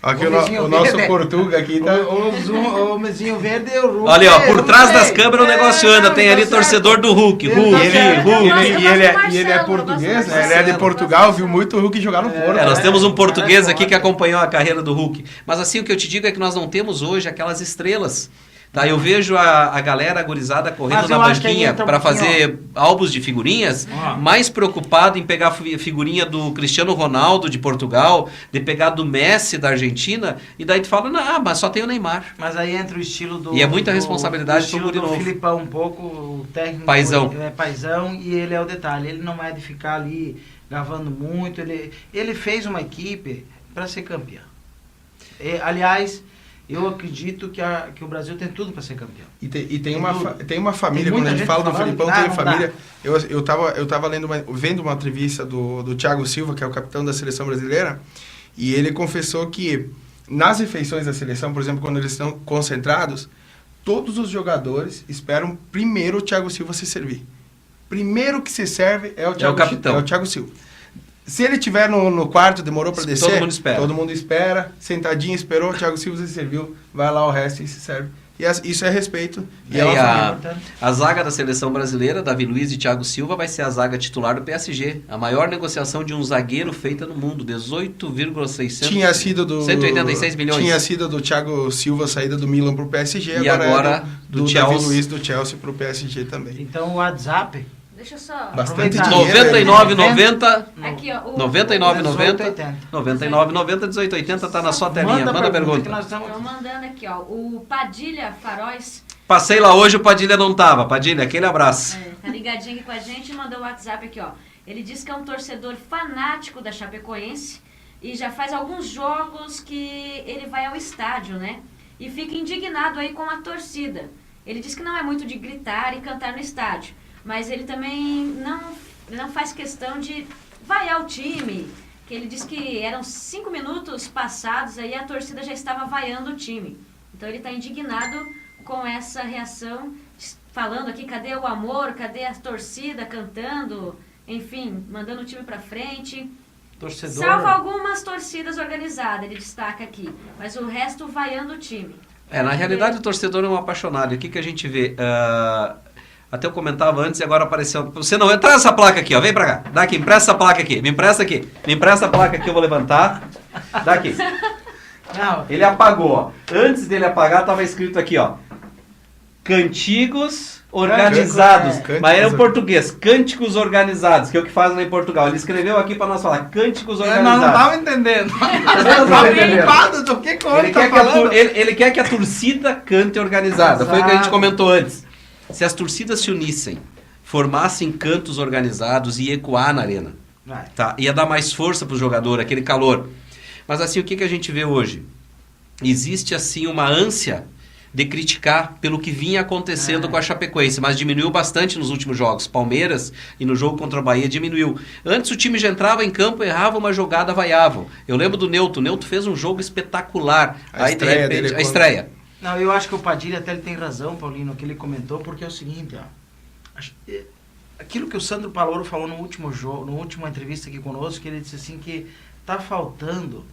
Aqui Homenzinho o nosso Verde. Portuga aqui tá... O Homenzinho Verde e o Hulk. Olha, ó, por Hulk trás veio. das câmeras o negócio anda. Tem ali torcedor do Hulk. Ele tá Hulk, certo. Hulk. Eu gosto E ele é Marcelo, português, eu gosto né? do Ele é de Marcelo. Portugal, viu muito o Hulk jogar no Porto. Nós temos um português parece aqui que ótimo. acompanhou a carreira do Hulk. Mas assim, o que eu te digo é que nós não temos hoje aquelas estrelas. Tá, eu vejo a galera agorizada correndo Mas na eu acho que aí banquinha entra um para pouquinho, fazer álbuns de figurinhas, Ó. mais preocupado em pegar a figurinha do Cristiano Ronaldo de Portugal, de pegar do Messi da Argentina, e daí tu fala, não, mas só tem o Neymar. Mas aí entra o estilo do... E é muita responsabilidade o estilo pro Guri do novo. Filipão um pouco, o técnico... Paizão. É paizão e ele é o detalhe. Ele não é de ficar ali gravando muito. Ele fez uma equipe para ser campeão. Aliás, eu acredito que o Brasil tem tudo para ser campeão. E tem uma família, Tem quando muita a gente gente fala do falando Filipão, que tem não família. Eu tava vendo uma entrevista do Thiago Silva, que é o capitão da seleção brasileira, e ele confessou que nas refeições da seleção, por exemplo, quando eles estão concentrados, todos os jogadores esperam primeiro o Thiago Silva se servir. Primeiro que se serve é o capitão. É o Thiago Silva. Se ele estiver no quarto, demorou para descer, Todo mundo espera. sentadinho, esperou, o Thiago Silva se serviu, vai lá o resto e se serve. E isso é respeito. E é uma aí família. importante. a zaga da seleção brasileira, Davi Luiz e Thiago Silva, vai ser a zaga titular do PSG. A maior negociação de um zagueiro feita no mundo, 18,600. Tinha sido do 186 milhões. Tinha sido do Thiago Silva saída do Milan pro PSG, E agora do do Davi Chelsea. Luiz do Chelsea pro PSG também. Então o WhatsApp... Deixa eu só... Bastante Aproveitar. dinheiro. 99,90. Aqui, ó. 99,90. 99,90, 18,80 tá na sua telinha. Manda que pergunta. nós estamos... Estou mandando aqui, ó. O Padilha Faróis Passei lá hoje, o Padilha não tava. Padilha, aquele abraço. tá ligadinho aqui com a gente e mandou o WhatsApp aqui, ó. Ele diz que é um torcedor fanático da Chapecoense e já faz alguns jogos que ele vai ao estádio, né? E fica indignado aí com a torcida. Ele diz que não é muito de gritar e cantar no estádio, mas ele também não faz questão de vaiar o time, que ele diz que eram 5 minutos passados aí a torcida já estava vaiando o time. Então ele está indignado com essa reação, falando aqui, cadê o amor, cadê a torcida cantando, enfim, mandando o time para frente. Torcedor... Salvo algumas torcidas organizadas, ele destaca aqui, mas o resto vaiando o time. Na realidade o torcedor é um apaixonado. E o que a gente vê? Até eu comentava antes e agora apareceu. Você não entra essa placa aqui, ó. Vem pra cá. Dá aqui, empresta essa placa aqui. Me empresta aqui. Me empresta a placa aqui, eu vou levantar. Dá aqui. Não, Ele apagou, ó. Antes dele apagar, tava escrito aqui, ó. Cantigos organizados. Cânticos, Mas era em é. português. Cânticos organizados, que é o que faz lá em Portugal. Ele escreveu aqui pra nós falar. Cânticos nós organizados. não estávamos entendendo. Nós Não estávamos entendendo. preocupados do que Ele quer, que ele quer que a torcida cante organizada. Foi o que a gente Exato. comentou antes. Se as torcidas se unissem, formassem cantos organizados e ecoar na arena, Vai. tá? Ia dar mais força pro jogador, aquele calor. Mas assim, o que a gente vê hoje? Existe assim uma ânsia de criticar pelo que vinha acontecendo com a Chapecoense, mas diminuiu bastante nos últimos jogos. Palmeiras e no jogo contra a Bahia diminuiu. Antes o time já entrava em campo, errava uma jogada, vaiavam. Eu lembro do Neuto. O Neuto fez um jogo espetacular. A estreia dele a quando- estreia. Não, eu acho que o Padilha até ele tem razão, Paulino, que ele comentou, porque é o seguinte, ó. Aquilo que o Sandro Palouro falou no último jogo, na última entrevista aqui conosco, que ele disse assim que tá faltando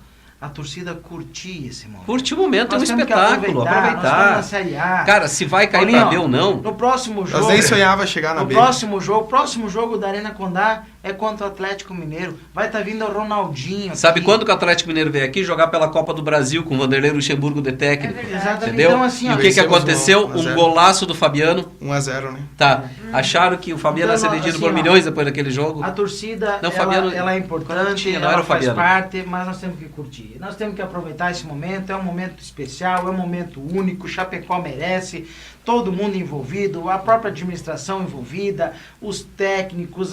a torcida curtir esse momento. Curte o momento, é um Nós temos que espetáculo, Nós estamos na aproveitar. Série A. Cara, se vai cair Paulinho, pra B ou não, No próximo jogo... Nós nem sonhava chegar na No B. próximo jogo da Arena Condá é contra o Atlético Mineiro. Vai estar vindo o Ronaldinho. sabe aqui. quando que o Atlético Mineiro veio aqui jogar pela Copa do Brasil com o Vanderlei Luxemburgo de técnico? É verdade. Exatamente. Entendeu? Então, assim, E ó, o que vencemos aconteceu? 1 a 0. Um golaço do Fabiano. 1-0, né? Tá. Acharam que o Fabiano ia ser Então, vendido assim, por ó, milhões depois daquele jogo. A torcida, Não, Fabiano- ela é importante, Tinha, não ela era o faz Fabiano. parte, mas nós temos que curtir. Nós temos que aproveitar esse momento, é um momento especial, é um momento único, Chapecó merece, todo mundo envolvido, a própria administração envolvida, os técnicos,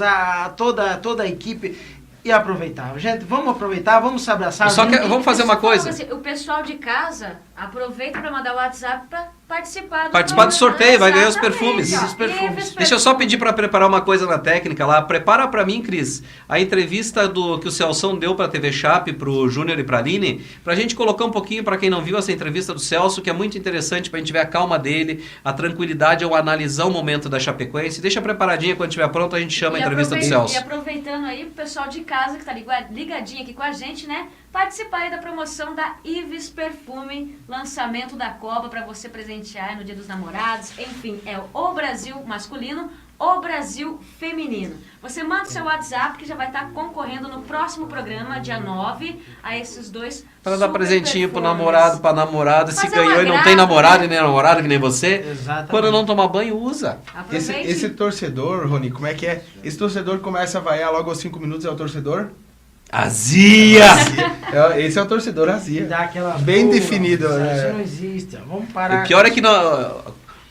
toda a equipe, e aproveitar. Gente, vamos aproveitar, vamos se abraçar. Só que junto. vamos fazer uma Só falo coisa. assim, o pessoal de casa, Aproveita para mandar o WhatsApp para participar do Participar do sorteio, vai ganhar os perfumes. Exatamente, ó. Os perfumes. Deixa eu só pedir para preparar uma coisa na técnica lá. Prepara para mim, Cris, a entrevista que o Celso deu para a TV Chape, para o Júnior e para a Aline, para a gente colocar um pouquinho, para quem não viu essa entrevista do Celso, que é muito interessante para a gente ver a calma dele, a tranquilidade ao analisar o momento da Chapecoense. Deixa preparadinha, quando estiver pronto a gente chama a entrevista do Celso. E aproveitando aí, o pessoal de casa que está ligadinho aqui com a gente, né? Participar aí da promoção da Ives Perfume, lançamento da Copa para você presentear no Dia dos Namorados. Enfim, é o Brasil masculino, o Brasil feminino. Você manda o seu WhatsApp que já vai estar concorrendo no próximo programa, dia 9, a esses dois Para dar super presentinho pro perfumes. namorado, pra namorada. Se Fazer ganhou uma e não graça, tem namorado né? e nem namorado que nem você, Exatamente. quando não tomar banho, usa. Aproveite. Esse torcedor, Rony, como é que é? Esse torcedor começa a vaiar logo aos 5 minutos, é o torcedor? Azia! Esse é o torcedor azia. Dá aquela Bem porra, definido, Isso né? não existe. Vamos parar. O pior é que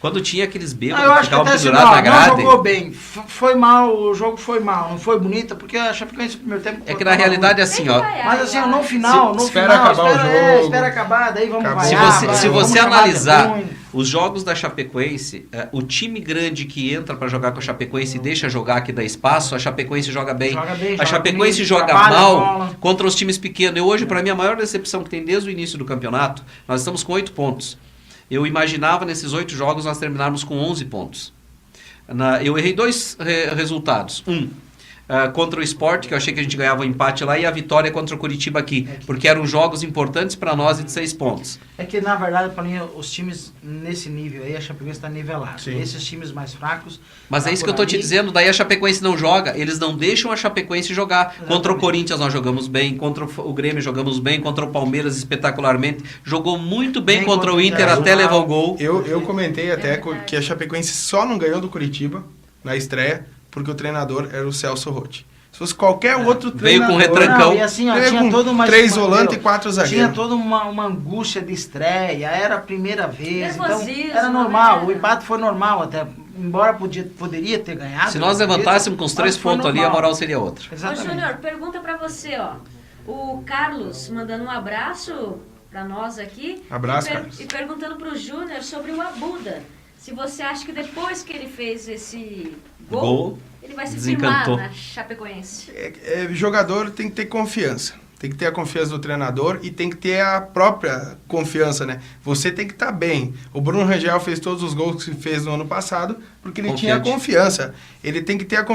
quando tinha aqueles Não, bêbados eu que acho que ficavam até assim, pendurados na grade, não jogou bem. Foi mal, o jogo foi mal. Não foi bonita, porque a Chapecoense no primeiro tempo... é que na realidade é Tem assim, que ó. vaiar, Mas assim, eu no acho. final, espera acabar o jogo. espera acabar, daí vamos Acabou. vaiar. Se vamos você chamar de analisar ruim. os jogos da Chapecoense, o time grande que entra pra jogar com a Chapecoense e deixa jogar, que dá espaço, a Chapecoense joga bem. Joga bem, A joga Chapecoense bonito, joga trabalha a mal bola. contra os times pequenos. E hoje, pra mim, a maior decepção que tem desde o início do campeonato, nós estamos com 8 pontos. Eu imaginava nesses 8 jogos nós terminarmos com 11 pontos. Eu errei 2 resultados. Contra o Sport, que eu achei que a gente ganhava um empate lá, e a vitória contra o Curitiba aqui, porque eram jogos importantes para nós e de 6 pontos. É que, na verdade, para mim, os times nesse nível aí, a Chapecoense está nivelada. Sim. Esses times mais fracos... Mas tá é isso por que eu tô te ali. dizendo, daí a Chapecoense não joga, eles não deixam a Chapecoense jogar. Contra o Exatamente. Corinthians nós jogamos bem, contra o Grêmio jogamos bem, contra o Palmeiras espetacularmente, jogou muito bem Bem contra contra o o Inter Internacional. até levar o gol. Eu comentei até verdade. que a Chapecoense só não ganhou do Curitiba na estreia porque o treinador era o Celso Rotti. Se fosse qualquer outro Veio com treinador... retrancão. Não, e assim, ó, Veio tinha com toda uma... 3 uma- volantes e meu, 4 Tinha zagueiros. toda uma angústia de estreia, era a primeira vez, então Nervosismo, era normal, né? o empate foi normal até, embora poderia ter ganhado. Se nós levantássemos com os 3 mas foi pontos ali, a normal. moral seria outra. Ô, Exatamente. Júnior, pergunta pra você, ó. O Carlos mandando um abraço pra nós aqui. Abraço, e Carlos. E perguntando pro Júnior sobre o Abuda. Se você acha que depois que ele fez esse gol, ele vai se Desencantou. firmar na Chapecoense. Jogador tem que ter confiança. Tem que ter a confiança do treinador e tem que ter a própria confiança, né? Você tem que estar bem. O Bruno Rangel fez todos os gols que fez no ano passado porque ele tinha Confiante. confiança. Ele tem que ter a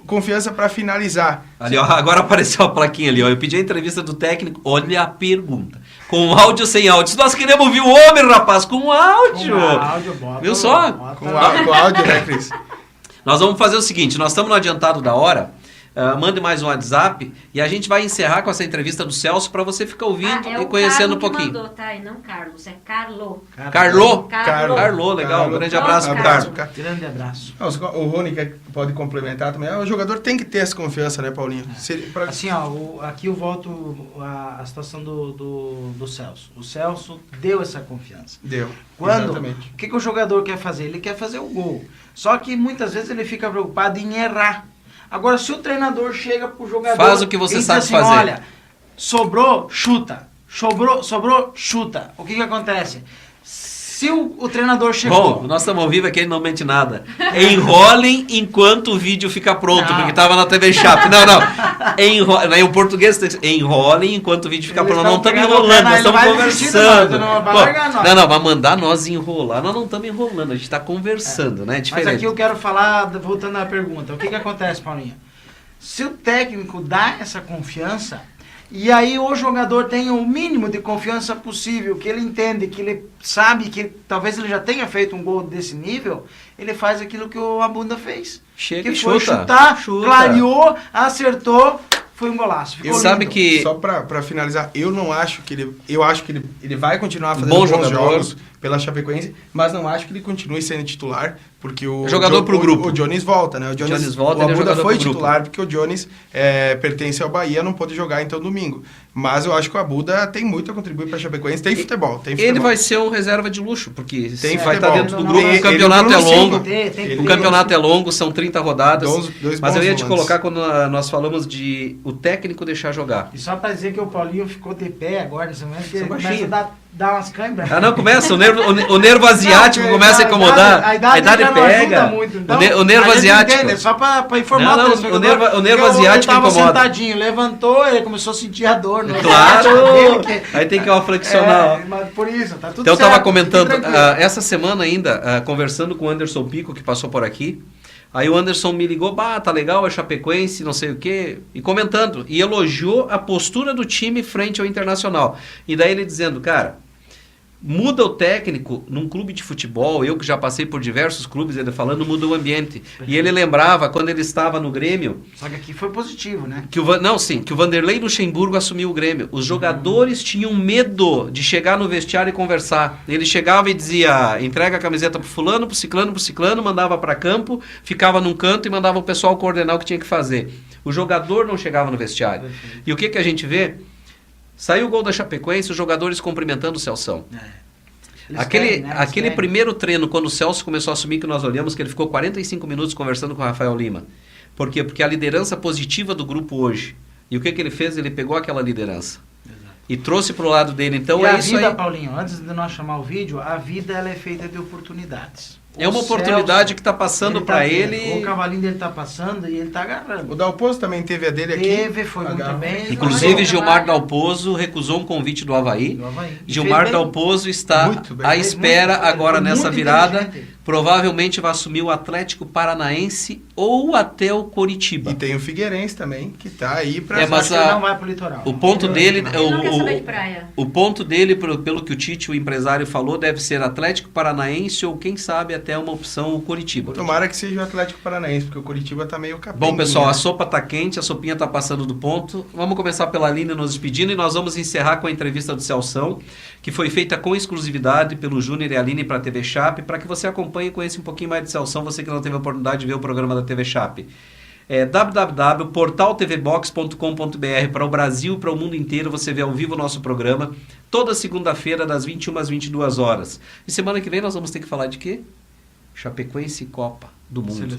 confiança para finalizar. Ali, ó, agora apareceu a plaquinha ali, ó. Eu pedi a entrevista do técnico, olha a pergunta. Com áudio ou sem áudio? Se nós queremos ouvir o homem, rapaz, com áudio. Com áudio, bota, Viu só? bota. Com áudio, né, Cris? Nós vamos fazer o seguinte, nós estamos no adiantado da hora, mande mais um WhatsApp e a gente vai encerrar com essa entrevista do Celso para você ficar ouvindo é e o conhecendo um Carlo que pouquinho. mandou, tá? E não Carlos, é Carlo. Carlô? Carlo. Legal, um grande Carlo. abraço pro Carlo. Carlos. Grande abraço. O Rony pode complementar também. O jogador tem que ter essa confiança, né, Paulinho? Assim, ó, aqui eu volto a situação do Celso. O Celso deu essa confiança. Deu. Quando? Exatamente. O que o jogador quer fazer? Ele quer fazer o gol. Só que muitas vezes ele fica preocupado em errar. Agora, se o treinador chega pro jogador... Faz o que você e diz sabe assim, fazer. Olha, sobrou, chuta. Sobrou, chuta. O que acontece? Se o treinador chegou... Bom, nós estamos ao vivo aqui, ele não mente nada. Enrolem enquanto o vídeo fica pronto, Não. porque estava na TV Chape. Não. O português tem que ser, enrolem enquanto o vídeo fica Eles pronto. Não estão estamos pegando o pé, enrolando, nós ele estamos vai desistir, conversando. não vai Pô, largar nós. não, vai mandar nós enrolar. Nós não estamos enrolando, a gente está conversando, né? É Mas diferente. aqui eu quero falar, voltando à pergunta, o que acontece, Paulinho? Se o técnico dá essa confiança, e aí o jogador tem o mínimo de confiança possível, que ele entende, que ele sabe que talvez ele já tenha feito um gol desse nível, ele faz aquilo que o Abunda fez. Chega que e foi chuta. chutar, Chuta. clareou, acertou, foi um golaço. Ficou Sabe lindo. que... Só pra finalizar, eu não acho que ele... Eu acho que ele vai continuar fazendo Bom bons jogador. jogos pela Chapecoense, mas não acho que ele continue sendo titular, porque o... Jogador pro grupo. O Jones volta, né? O Jones volta, o ele é Abuda jogador foi pro grupo. titular, porque o Jones pertence ao Bahia, não pôde jogar então domingo. Mas eu acho que o Abuda tem muito a contribuir pra Chapecoense, tem futebol, Ele vai ser um reserva de luxo, porque Tem vai estar futebol. dentro do Não, grupo. ele- O campeonato ele é e o Bruno longo. Silva. Tem O campeonato é longo, são 30 rodadas. Dois Mas eu bons ia te volantes. colocar quando nós falamos de o técnico deixar jogar. E só pra dizer que o Paulinho ficou de pé agora, nesse momento, que Sou ele começa baixinho. a dar umas câimbras. Ah, não, começa, o nervo asiático Não, começa a incomodar, a idade já não pega, ajuda muito, então, o nervo a gente asiático. entende, é só pra informar Não, o não, telespectador, o nervo porque asiático ele tava incomoda. sentadinho, levantou, ele começou a sentir a dor. No Claro, dele, que- aí tem que flexionar. mas por isso, tá tudo Então eu certo. estava comentando, fique tranquilo. essa semana ainda, conversando com o Anderson Pico, que passou por aqui, aí o Anderson me ligou, tá legal, a Chapecoense, não sei o quê, e comentando, e elogiou a postura do time frente ao Internacional. E daí ele dizendo, cara, muda o técnico num clube de futebol, eu que já passei por diversos clubes, ele falando, muda o ambiente. E ele lembrava, quando ele estava no Grêmio, Só que aqui foi positivo, né? que o Vanderlei Luxemburgo assumiu o Grêmio. Os jogadores tinham medo de chegar no vestiário e conversar. Ele chegava e dizia, entrega a camiseta pro fulano, pro ciclano, mandava para campo, ficava num canto e mandava o pessoal coordenar o que tinha que fazer. O jogador não chegava no vestiário. Perfeito. E o que a gente vê? Saiu o gol da Chapecoense, os jogadores cumprimentando o Celção. Eles Aquele, querem, né? Eles aquele querem. primeiro treino, quando o Celso começou a assumir, que nós olhamos, que ele ficou 45 minutos conversando com o Rafael Lima. Por quê? Porque a liderança positiva do grupo hoje. E o que ele fez? Ele pegou aquela liderança Exato. e trouxe para o lado dele. Então E é a isso vida, aí. Paulinho, antes de nós chamar o vídeo, a vida ela é feita de oportunidades. É uma O oportunidade Celso, que está passando tá para tendo. ele. O cavalinho dele tá passando e ele tá agarrando. O Dalpozo também teve a dele aqui. Teve, foi muito Agarrou. bem. Inclusive, Trabalho. Gilmar Dalpozo recusou um convite do Avaí. Do Avaí. Gilmar Fez bem. Dalpozo está Muito bem. à Fez espera muito bem. agora Foi nessa muito virada. inteligente. Provavelmente vai assumir o Atlético Paranaense ou até o Coritiba. E tem o Figueirense também, que tá aí pra... É, mas Acho que ele não vai pro litoral. O ponto dele, Ele não quer saber de praia. o ponto dele, pelo que o Tite, o empresário, falou, deve ser Atlético Paranaense ou quem sabe até uma opção o Coritiba. Tomara que seja o Atlético Paranaense, porque o Curitiba tá meio capenga. Bom, pessoal, a sopa tá quente, a sopinha tá passando do ponto. Vamos começar pela Aline nos despedindo e nós vamos encerrar com a entrevista do Celção, que foi feita com exclusividade pelo Júnior e a Aline para a TV Chape, para que você acompanhe e conheça um pouquinho mais de Celção, você que não teve a oportunidade de ver o programa da TV Chape. www.portaltvbox.com.br para o Brasil e para o mundo inteiro, você vê ao vivo o nosso programa, toda segunda-feira, das 21 às 22 horas. E semana que vem nós vamos ter que falar de quê? Chapecoense e Copa do Mundo.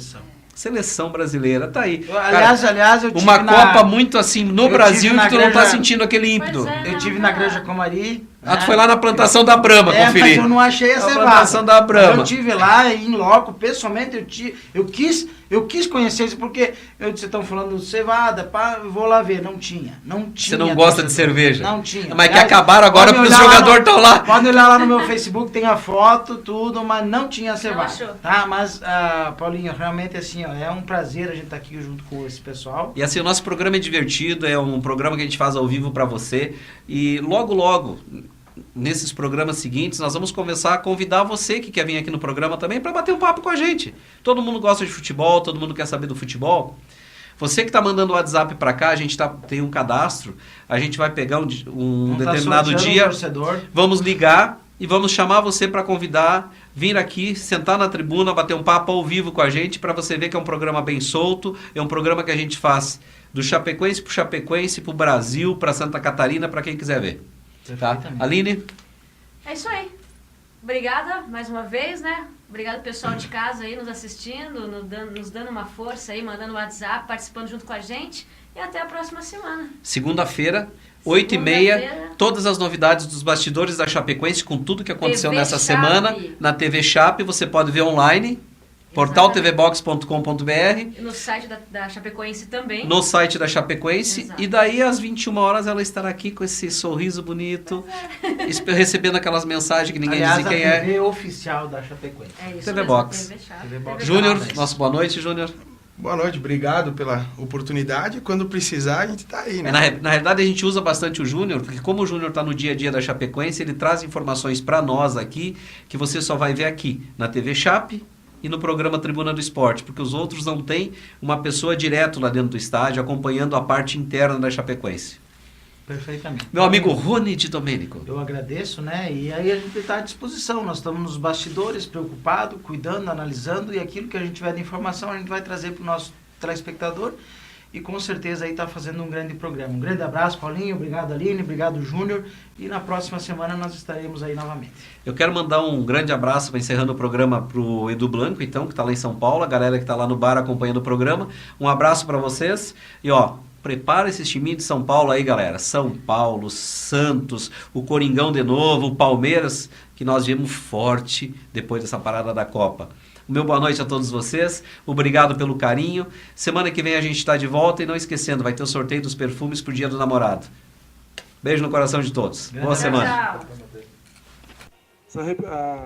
Seleção brasileira, tá aí. Aliás, eu tive Uma na- Copa muito assim no eu Brasil tive e na tu não tá Granja- sentindo aquele ímpeto. Pois é. Eu tive na Granja Comari. Ah, tu foi lá na plantação da Brahma Mas conferir. eu não achei a A cevada. plantação da Brahma. Eu tive lá em loco, pessoalmente, eu quis conhecer isso, porque vocês estão falando cevada, pá, eu vou lá ver. Não tinha. Você não gosta de cerveja? Não tinha. Mas que Aliás, acabaram agora pode porque os olhar jogadores estão lá. Pode olhar lá no meu Facebook, tem a foto, tudo, mas não tinha cevada. achou. Tá? Mas, Paulinho, realmente assim, ó, é um prazer a gente estar aqui junto com esse pessoal. E assim, o nosso programa é divertido, é um programa que a gente faz ao vivo para você. E logo, nesses programas seguintes, nós vamos começar a convidar você que quer vir aqui no programa também para bater um papo com a gente. Todo mundo gosta de futebol, todo mundo quer saber do futebol. Você que está mandando o WhatsApp para cá, a gente tem um cadastro, a gente vai pegar um Vamos tá determinado sorteando dia, um torcedor. vamos ligar e vamos chamar você para convidar, vir aqui, sentar na tribuna, bater um papo ao vivo com a gente, para você ver que é um programa bem solto, é um programa que a gente faz do Chapecoense pro Chapecoense, pro Brasil, para Santa Catarina, para quem quiser ver. Tá? Perfeitamente. Aline? É isso aí. Obrigada mais uma vez, né? Obrigado pessoal de casa aí nos assistindo, nos dando uma força aí, mandando WhatsApp, participando junto com a gente. E até a próxima semana. Segunda-feira, 8h30, todas as novidades dos bastidores da Chapecoense, com tudo que aconteceu TV nessa Chape. semana, na TV Chape, você pode ver online, portaltvbox.com.br, No site da Chapecoense também. no site da Chapecoense, Exato. e daí às 21 horas ela estará aqui com esse sorriso bonito, recebendo aquelas mensagens que ninguém Aliás, diz quem a é. TV oficial da Chapecoense. É isso TV mesmo, Box. TV Chape, TV Box. TV Júnior, Parabéns. nosso boa noite, Júnior. Boa noite, obrigado pela oportunidade. Quando precisar, a gente tá aí, né? Na realidade, a gente usa bastante o Júnior, porque como o Júnior está no dia a dia da Chapecoense, ele traz informações para nós aqui, que você só vai ver aqui, na TV Chape e no programa Tribuna do Esporte, porque os outros não têm uma pessoa direto lá dentro do estádio, acompanhando a parte interna da Chapecoense. Perfeitamente. Meu amigo Rony de Domênico. Eu agradeço, né? E aí a gente está à disposição. Nós estamos nos bastidores, preocupados, cuidando, analisando, e aquilo que a gente tiver de informação a gente vai trazer para o nosso telespectador. E com certeza aí está fazendo um grande programa. Um grande abraço, Paulinho. Obrigado, Aline. Obrigado, Júnior. E na próxima semana nós estaremos aí novamente. Eu quero mandar um grande abraço, encerrando o programa, para o Edu Blanco, então, que está lá em São Paulo, a galera que está lá no bar acompanhando o programa. Um abraço para vocês. E ó, Prepara esses timinhos de São Paulo aí, galera. São Paulo, Santos, o Coringão de novo, o Palmeiras, que nós viemos forte depois dessa parada da Copa. O meu boa noite a todos vocês. Obrigado pelo carinho. Semana que vem a gente está de volta e não esquecendo, vai ter o sorteio dos perfumes pro Dia do Namorado. Beijo no coração de todos. Boa semana. Tchau.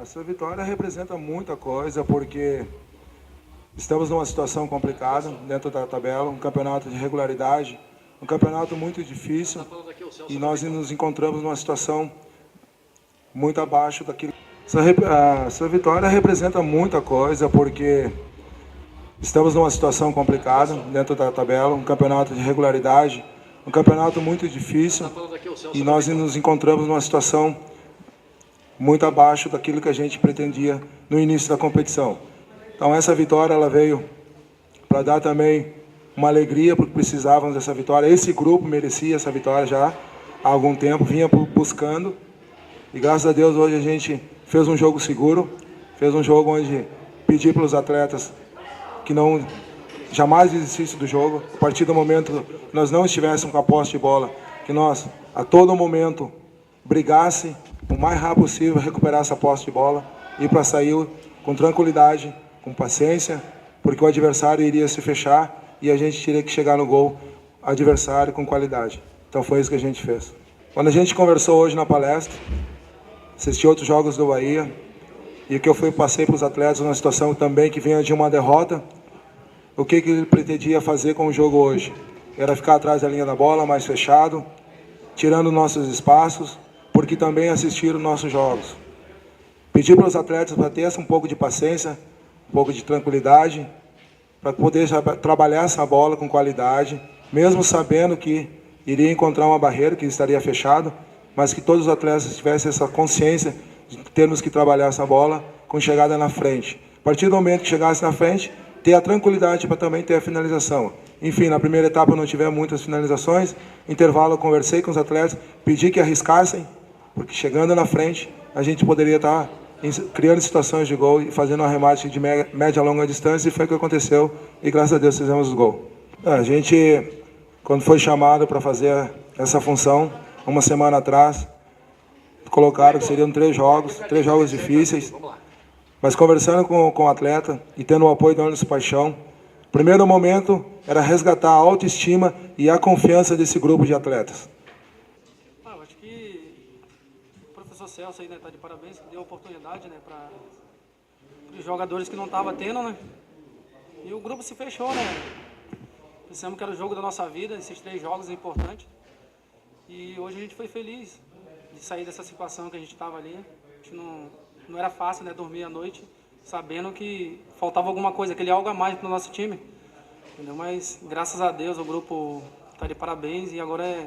Essa vitória representa muita coisa, porque estamos numa situação complicada dentro da tabela, um campeonato de regularidade, um campeonato muito difícil, e nós nos encontramos numa situação muito abaixo daquilo. Essa vitória representa muita coisa, porque estamos numa situação complicada dentro da tabela, um campeonato de regularidade, um campeonato muito difícil, e nós nos encontramos numa situação muito abaixo daquilo que a gente pretendia no início da competição. Então essa vitória ela veio para dar também uma alegria, porque precisávamos dessa vitória. Esse grupo merecia essa vitória já há algum tempo, vinha buscando, e graças a Deus hoje a gente fez um jogo seguro, fez um jogo onde pedi para os atletas que não jamais desistissem do jogo. A partir do momento que nós não estivéssemos com a posse de bola, que nós a todo momento brigasse o mais rápido possível, recuperar essa posse de bola e para sair com tranquilidade, com paciência, porque o adversário iria se fechar e a gente teria que chegar no gol adversário com qualidade. Então foi isso que a gente fez. Quando a gente conversou hoje na palestra, assisti outros jogos do Bahia, e o que eu passei para os atletas numa situação também que vinha de uma derrota, o que ele pretendia fazer com o jogo hoje? Era ficar atrás da linha da bola, mais fechado, tirando nossos espaços, porque também assistiram nossos jogos. Pedi para os atletas para ter um pouco de paciência, um pouco de tranquilidade, para poder trabalhar essa bola com qualidade, mesmo sabendo que iria encontrar uma barreira, que estaria fechado, mas que todos os atletas tivessem essa consciência de termos que trabalhar essa bola com chegada na frente. A partir do momento que chegasse na frente, ter a tranquilidade para também ter a finalização. Enfim, na primeira etapa não tivemos muitas finalizações, intervalo eu conversei com os atletas, pedi que arriscassem, porque chegando na frente, a gente poderia estar criando situações de gol e fazendo um arremate de média a longa distância, e foi o que aconteceu, e graças a Deus fizemos o gol. A gente, quando foi chamado para fazer essa função, uma semana atrás, colocaram que seriam 3 jogos difíceis, mas conversando com o atleta e tendo o apoio do Anderson Paixão, o primeiro momento era resgatar a autoestima e a confiança desse grupo de atletas. Eu acho que o professor Celso aí, né, tá de parabéns, que deu oportunidade, né, para os jogadores que não estavam tendo, né, e o grupo se fechou, né, pensamos que era o jogo da nossa vida, esses 3 jogos importantes, e hoje a gente foi feliz de sair dessa situação que a gente estava ali. A gente não era fácil, né, dormir à noite, sabendo que faltava alguma coisa, aquele algo a mais para o nosso time, entendeu? Mas graças a Deus o grupo está de parabéns, e agora é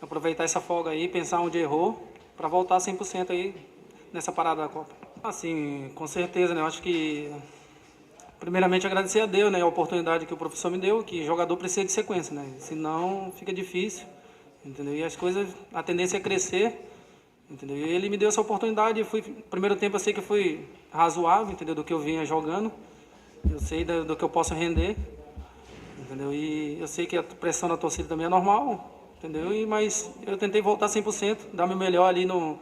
aproveitar essa folga aí, pensar onde errou, para voltar 100% aí nessa parada da Copa. Assim, com certeza, né, eu acho que primeiramente agradecer a Deus, né, a oportunidade que o professor me deu, que jogador precisa de sequência, né, senão fica difícil, entendeu? E as coisas, a tendência é crescer, entendeu? E ele me deu essa oportunidade. Primeiro tempo eu sei que fui razoável, entendeu? Do que eu vinha jogando, eu sei do que eu posso render, entendeu? E eu sei que a pressão da torcida também é normal, entendeu? Mas eu tentei voltar 100%, dar meu melhor ali no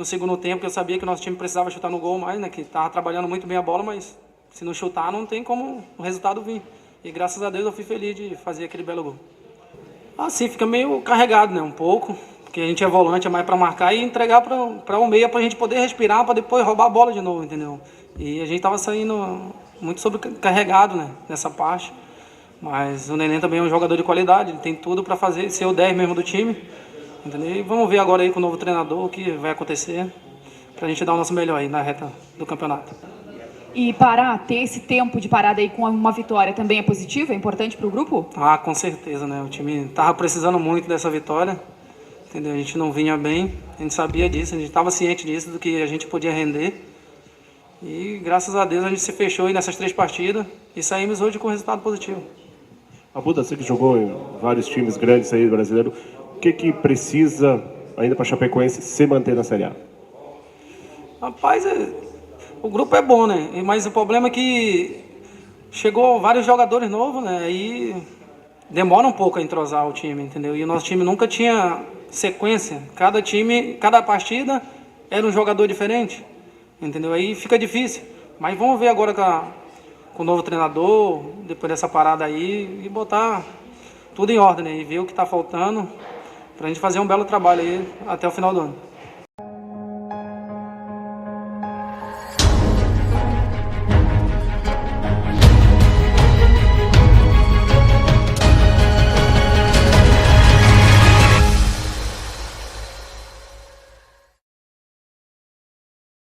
segundo tempo, que eu sabia que o nosso time precisava chutar no gol mais, né? Que estava trabalhando muito bem a bola, mas se não chutar não tem como o resultado vir. E graças a Deus eu fui feliz de fazer aquele belo gol. Assim, fica meio carregado, né? Um pouco, porque a gente é volante, é mais para marcar e entregar para o meia, para a gente poder respirar, para depois roubar a bola de novo, entendeu? E a gente estava saindo muito sobrecarregado, né, nessa parte. Mas o Neném também é um jogador de qualidade, ele tem tudo para fazer, ser o 10 mesmo do time, entendeu? E vamos ver agora aí com o novo treinador o que vai acontecer, para a gente dar o nosso melhor aí na reta do campeonato. E ter esse tempo de parada aí com uma vitória também é positivo? É importante para o grupo? Ah, com certeza, né? O time estava precisando muito dessa vitória, entendeu? A gente não vinha bem, a gente sabia disso, a gente estava ciente disso, do que a gente podia render. E graças a Deus a gente se fechou aí nessas 3 partidas e saímos hoje com resultado positivo. Abuda, você que jogou em vários times grandes aí do brasileiro, o que precisa ainda para a Chapecoense se manter na Série A? Rapaz, o grupo é bom, né? Mas o problema é que chegou vários jogadores novos, né? Aí demora um pouco a entrosar o time, entendeu? E o nosso time nunca tinha sequência. Cada partida era um jogador diferente, entendeu? Aí fica difícil. Mas vamos ver agora com o novo treinador, depois dessa parada aí, e botar tudo em ordem, né? E ver o que está faltando para a gente fazer um belo trabalho aí até o final do ano.